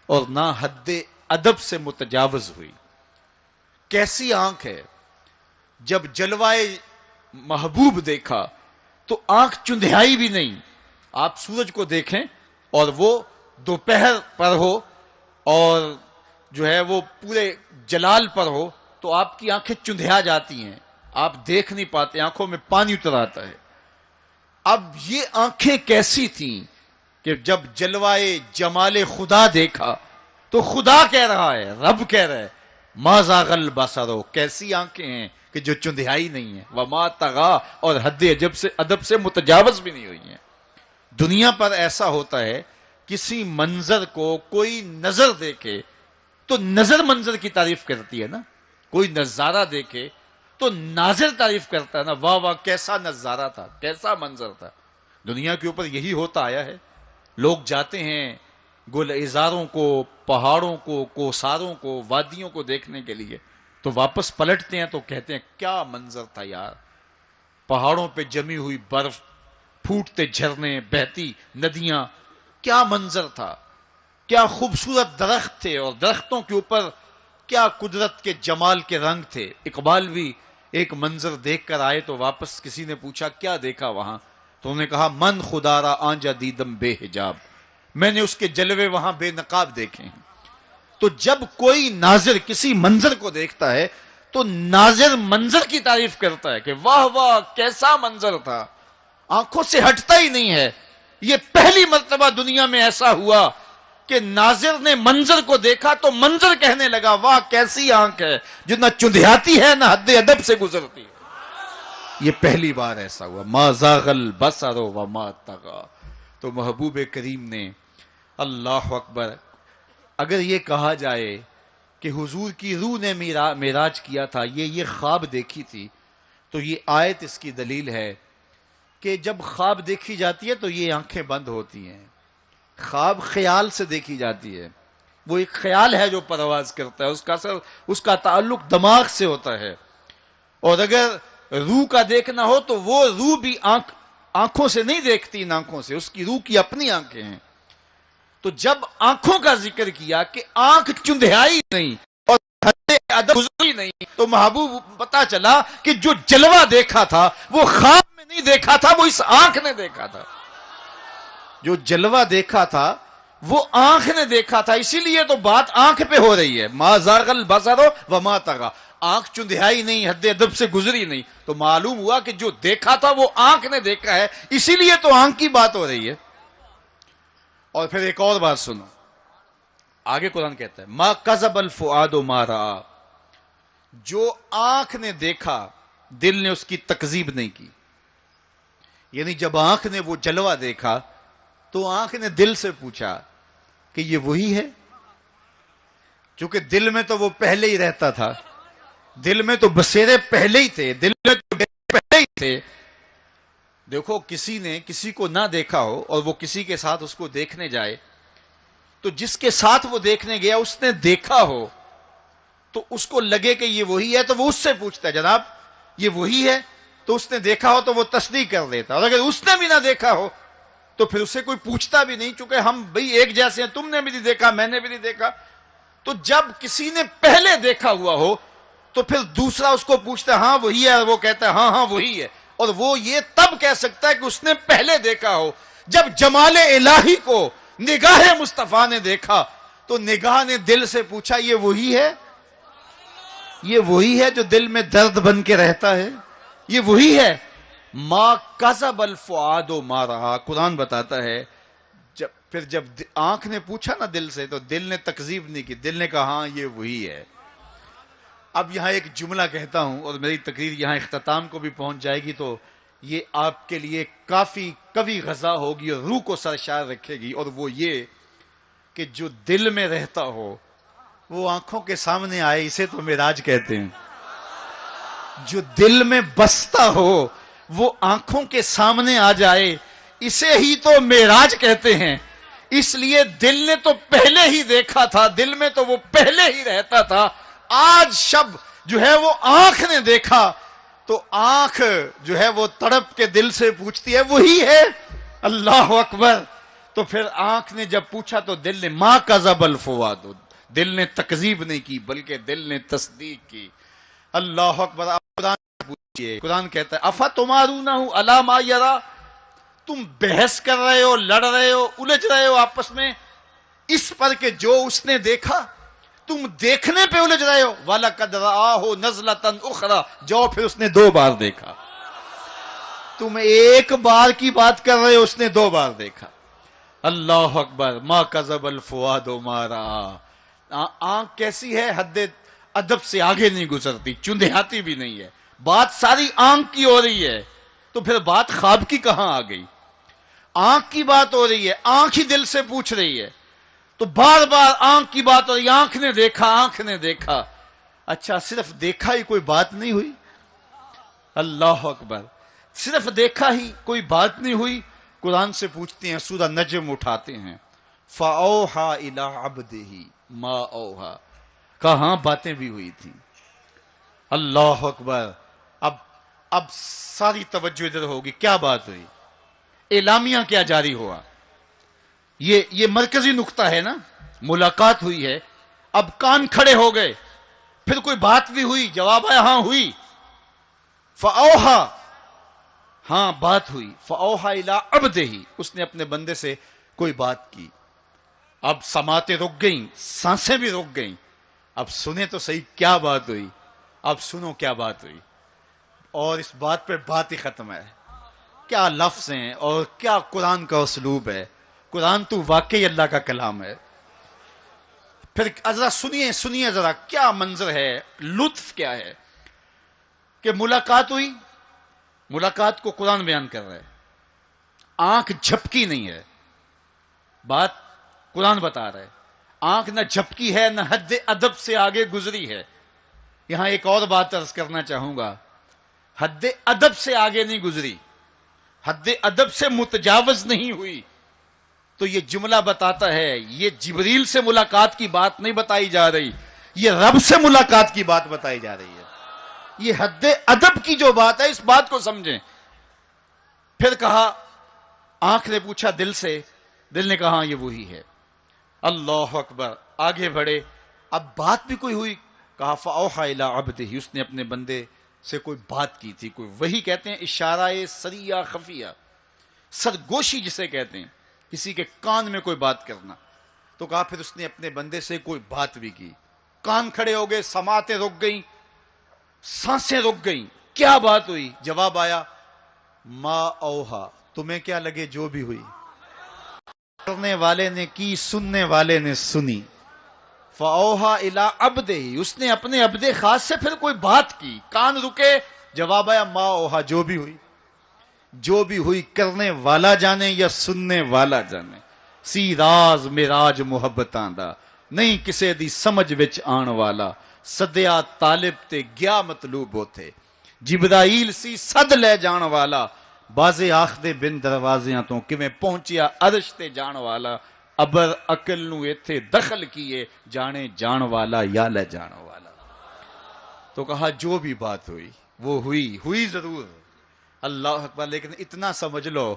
اور نہ حد ادب سے متجاوز ہوئی۔ کیسی آنکھ ہے، جب جلوائے محبوب دیکھا تو آنکھ چندھیائی بھی نہیں۔ آپ سورج کو دیکھیں اور وہ دوپہر پر ہو اور جو ہے وہ پورے جلال پر ہو تو آپ کی آنکھیں چندھیا جاتی ہیں، آپ دیکھ نہیں پاتے، آنکھوں میں پانی اتر آتا ہے۔ اب یہ آنکھیں کیسی تھیں کہ جب جلوائے جمال خدا دیکھا تو خدا کہہ رہا ہے، رب کہہ رہا ہے ما زاغ البصر، کیسی آنکھیں ہیں کہ جو چندھیائی نہیں ہیں، وما طغى، اور حد ادب سے متجاوز بھی نہیں ہوئی ہیں۔ دنیا پر ایسا ہوتا ہے، کسی منظر کو کوئی نظر دیکھے تو نظر منظر کی تعریف کرتی ہے نا، کوئی نظارہ دیکھے تو ناظر تعریف کرتا ہے نا، واہ واہ کیسا نظارہ تھا، کیسا منظر تھا۔ دنیا کے اوپر یہی ہوتا آیا ہے، لوگ جاتے ہیں گل عذاروں کو، پہاڑوں کو، کوساروں کو، وادیوں کو دیکھنے کے لیے، تو واپس پلٹتے ہیں تو کہتے ہیں کیا منظر تھا یار، پہاڑوں پہ جمی ہوئی برف، پھوٹتے جھرنے، بہتی ندیاں، کیا منظر تھا، کیا خوبصورت درخت تھے، اور درختوں کے اوپر کیا قدرت کے جمال کے رنگ تھے۔ اقبال بھی ایک منظر دیکھ کر آئے تو واپس کسی نے پوچھا کیا دیکھا وہاں، تو انہوں نے کہا من خدا را آنجا دیدم بے حجاب، میں نے اس کے جلوے وہاں بے نقاب دیکھے ہیں۔ تو جب کوئی ناظر کسی منظر کو دیکھتا ہے تو ناظر منظر کی تعریف کرتا ہے کہ واہ واہ کیسا منظر تھا، آنکھوں سے ہٹتا ہی نہیں ہے۔ یہ پہلی مرتبہ دنیا میں ایسا ہوا کہ ناظر نے منظر کو دیکھا تو منظر کہنے لگا واہ کیسی آنکھ ہے جو نہ چندھیاتی ہے نہ حد ادب سے گزرتی ہے۔ یہ پہلی بار ایسا ہوا، ما زاغ البصر وما طغى۔ تو محبوب کریم نے، اللہ اکبر، اگر یہ کہا جائے کہ حضور کی روح نے معراج کیا تھا، یہ خواب دیکھی تھی، تو یہ آیت اس کی دلیل ہے کہ جب خواب دیکھی جاتی ہے تو یہ آنکھیں بند ہوتی ہیں۔ خواب خیال سے دیکھی جاتی ہے، وہ ایک خیال ہے جو پرواز کرتا ہے، اس کا تعلق دماغ سے ہوتا ہے، اور اگر روح کا دیکھنا ہو تو وہ روح بھی آنکھوں سے نہیں دیکھتی، ان آنکھوں سے، اس کی روح کی اپنی آنکھیں ہیں۔ تو جب آنکھوں کا ذکر کیا کہ آنکھ چندھیائی نہیں اور حد ادب گزری نہیں، تو محبوب پتا چلا کہ جو جلوہ دیکھا تھا وہ خواب میں نہیں دیکھا تھا، وہ اس آنکھ نے دیکھا تھا۔ جو جلوہ دیکھا تھا وہ آنکھ نے دیکھا تھا، اسی لیے تو بات آنکھ پہ ہو رہی ہے. ما زاغ البصر وما طغى، آنکھ چندھیائی نہیں، حد ادب سے گزری نہیں، تو معلوم ہوا کہ جو دیکھا تھا وہ آنکھ نے دیکھا ہے، اسی لیے تو آنکھ کی بات ہو رہی ہے. اور پھر ایک اور بات سنو، آگے قرآن کہتا ہے ما کذب الفؤاد ما رأى، جو آنکھ نے دیکھا دل نے اس کی تکذیب نہیں کی. یعنی جب آنکھ نے وہ جلوہ دیکھا تو آنکھ نے دل سے پوچھا کہ یہ وہی ہے، چونکہ دل میں تو وہ پہلے ہی رہتا تھا، دل میں تو بسیرے پہلے ہی تھے، دل میں تو پہلے ہی تھے. دیکھو کسی نے کسی کو نہ دیکھا ہو اور وہ کسی کے ساتھ اس کو دیکھنے جائے، تو جس کے ساتھ وہ دیکھنے گیا اس نے دیکھا ہو تو اس کو لگے کہ یہ وہی ہے، تو وہ اس سے پوچھتا ہے جناب یہ وہی ہے، تو اس نے دیکھا ہو تو وہ تصدیق کر دیتا. اور اگر اس نے بھی نہ دیکھا ہو تو پھر اسے کوئی پوچھتا بھی نہیں، چونکہ ہم بھئی ایک جیسے ہیں، تم نے بھی نہیں دیکھا میں نے بھی نہیں دیکھا. تو جب کسی نے پہلے دیکھا ہوا ہو تو پھر دوسرا اس کو پوچھتا ہے ہاں وہی ہے، اور وہ کہتا ہے ہاں ہاں وہی ہے. اور وہ یہ تب کہہ سکتا ہے کہ اس نے پہلے دیکھا ہو. جب جمال الہی کو نگاہ مصطفیٰ نے دیکھا تو نگاہ نے دل سے پوچھا یہ وہی ہے، یہ وہی ہے جو دل میں درد بن کے رہتا ہے، یہ وہی ہے. ما کذب الفؤاد ما رأى، قرآن بتاتا ہے جب آنکھ نے پوچھا نا دل سے تو دل نے تکذیب نہیں کی، دل نے کہا ہاں یہ وہی ہے. اب یہاں ایک جملہ کہتا ہوں اور میری تقریر یہاں اختتام کو بھی پہنچ جائے گی، تو یہ آپ کے لیے کافی قوی غذا ہوگی اور روح کو سرشار رکھے گی. اور وہ یہ کہ جو دل میں رہتا ہو وہ آنکھوں کے سامنے آئے، اسے تو معراج کہتے ہیں. جو دل میں بستا ہو وہ آنکھوں کے سامنے آ جائے، اسے ہی تو معراج کہتے ہیں. اس لیے دل نے تو پہلے ہی دیکھا تھا، دل میں تو وہ پہلے ہی رہتا تھا. آج شب جو ہے وہ آنکھ نے دیکھا تو آنکھ جو ہے وہ تڑپ کے دل سے پوچھتی ہے وہی ہے. اللہ اکبر. تو پھر آنکھ نے جب پوچھا تو دل نے ما کذب الفؤاد، دل نے تکذیب نہیں کی بلکہ دل نے تصدیق کی. اللہ اکبر. قرآن پوچھئے، قرآن کہتا ہے افتمارونہ علی ما یری، تم بحث کر رہے ہو، لڑ رہے ہو، الجھ رہے ہو آپس میں اس پر کہ جو اس نے دیکھا، تم دیکھنے پہ الجھ رہے ہو. وَلَقَدْ رَآهُ نَزْلَةً أُخْرَى، جو پھر اس نے 2 بار دیکھا. تم ایک بار کی بات کر رہے ہو، اس نے 2 بار دیکھا. اللہ اکبر. ما کذب الفؤاد ما رأى. آنکھ کیسی ہے؟ حد ادب سے آگے نہیں گزرتی، چندھیاتی بھی نہیں ہے. بات ساری آنکھ کی ہو رہی ہے تو پھر بات خواب کی کہاں آ گئی؟ آنکھ کی بات ہو رہی ہے، آنکھ ہی دل سے پوچھ رہی ہے تو بار بار آنکھ کی بات ہو رہی ہے. آنکھ نے دیکھا، آنکھ نے دیکھا. اچھا صرف دیکھا ہی کوئی بات نہیں ہوئی؟ اللہ اکبر. صرف دیکھا ہی کوئی بات نہیں ہوئی؟ قرآن سے پوچھتے ہیں، سورہ نجم اٹھاتے ہیں فَأَوْحَى إِلَىٰ عَبْدِهِ مَا أَوْحَى، کہاں باتیں بھی ہوئی تھیں. اللہ اکبر. اب ساری توجہ ادھر ہوگی. کیا بات ہوئی؟ اعلامیہ کیا جاری ہوا؟ یہ مرکزی نقطہ ہے نا. ملاقات ہوئی ہے، اب کان کھڑے ہو گئے. پھر کوئی بات بھی ہوئی؟ جواب آیا ہاں ہوئی. فَأَوْحَى، ہاں بات ہوئی. فَأَوْحَى إِلَىٰ عَبْدِهِ، اس نے اپنے بندے سے کوئی بات کی. اب سماعتیں رک گئیں، سانسیں بھی رک گئیں. اب سنیں تو صحیح کیا بات ہوئی. اب سنو کیا بات ہوئی. اور اس بات پہ بات ہی ختم ہے. کیا لفظ ہیں اور کیا قرآن کا اسلوب ہے. قرآن تو واقعی اللہ کا کلام ہے. پھر ذرا سنیے ذرا کیا منظر ہے، لطف کیا ہے کہ ملاقات ہوئی. ملاقات کو قرآن بیان کر رہا ہے. آنکھ جھپکی نہیں ہے، بات قرآن بتا رہا ہے. آنکھ نہ جھپکی ہے نہ حد ادب سے آگے گزری ہے. یہاں ایک اور بات عرض کرنا چاہوں گا، حد ادب سے آگے نہیں گزری، حد ادب سے متجاوز نہیں ہوئی. تو یہ جملہ بتاتا ہے یہ جبریل سے ملاقات کی بات نہیں بتائی جا رہی، یہ رب سے ملاقات کی بات بتائی جا رہی ہے. یہ حد ادب کی جو بات ہے، اس بات کو سمجھیں. پھر کہا، آنکھ نے پوچھا دل سے، دل نے کہا یہ وہی ہے. اللہ اکبر. آگے بڑھے، اب بات بھی کوئی ہوئی. کہا فَأَوْحَى إِلَىٰ عَبْدِهِ، اس نے اپنے بندے سے کوئی بات کی تھی. کوئی وہی کہتے ہیں اشارہ سریہ خفیہ، سرگوشی جسے کہتے ہیں. کسی کے کان میں کوئی بات کرنا. تو کہا پھر اس نے اپنے بندے سے کوئی بات بھی کی. کان کھڑے ہو گئے, سماعتیں رک گئیں, سانسیں رک گئیں. کیا بات ہوئی؟ جواب آیا, ما اوہا, تمہیں کیا لگے جو بھی ہوئی, کرنے والے نے کی, سننے والے نے سنی. فاوہا الی عبدہ, اس نے اپنے عبد خاص سے پھر کوئی بات کی. کان رکے, جواب آیا ما اوہا, جو بھی ہوئی. جو بھی ہوئی کرنے والا جانے یا سننے والا جانے. سی راز میراج محبتاں دا, نہیں کسے دی سمجھ وچ آن والا. سدیا طالب تے گیا مطلوب ہوتے, جبرائیل سی صد لے جان والا. بازے آخدے بن دروازیاں تو کیویں پہنچیا عرش تے جان والا. ابر عقل نو ایتھے دخل کیے, جانے جان والا یا لے جان والا. تو کہا جو بھی بات ہوئی وہ ہوئی ضرور, اللہ اکبر. لیکن اتنا سمجھ لو,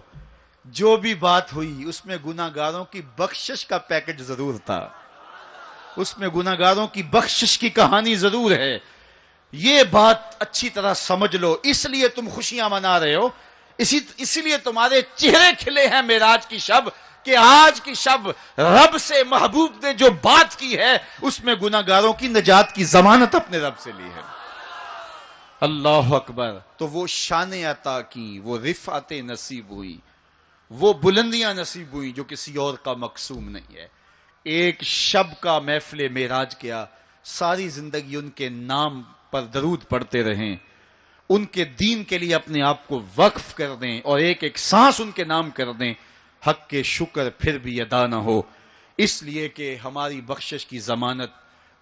جو بھی بات ہوئی اس میں گناہ گاروں کی بخشش کا پیکج ضرور تھا, اس میں گناہ گاروں کی بخشش کی کہانی ضرور ہے. یہ بات اچھی طرح سمجھ لو. اس لیے تم خوشیاں منا رہے ہو, اسی لیے تمہارے چہرے کھلے ہیں معراج کی شب, کہ آج کی شب رب سے محبوب نے جو بات کی ہے اس میں گناہ گاروں کی نجات کی ضمانت اپنے رب سے لی ہے. اللہ اکبر. تو وہ شان عطا کی, وہ رفعت نصیب ہوئی, وہ بلندیاں نصیب ہوئی جو کسی اور کا مقسوم نہیں ہے. ایک شب کا محفل معراج کیا, ساری زندگی ان کے نام پر درود پڑھتے رہیں, ان کے دین کے لیے اپنے آپ کو وقف کر دیں, اور ایک ایک سانس ان کے نام کر دیں. حق کے شکر پھر بھی ادا نہ ہو, اس لیے کہ ہماری بخشش کی ضمانت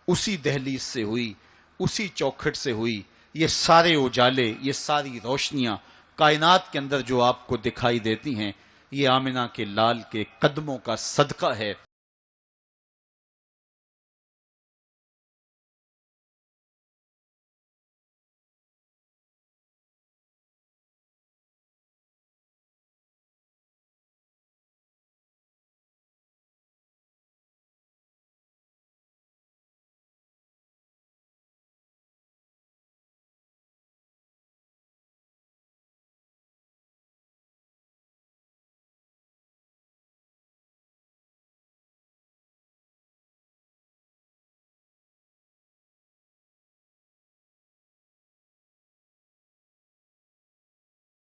اسی دہلیز سے ہوئی, اسی چوکھٹ سے ہوئی. یہ سارے اجالے, یہ ساری روشنیاں کائنات کے اندر جو آپ کو دکھائی دیتی ہیں, یہ آمنہ کے لال کے قدموں کا صدقہ ہے.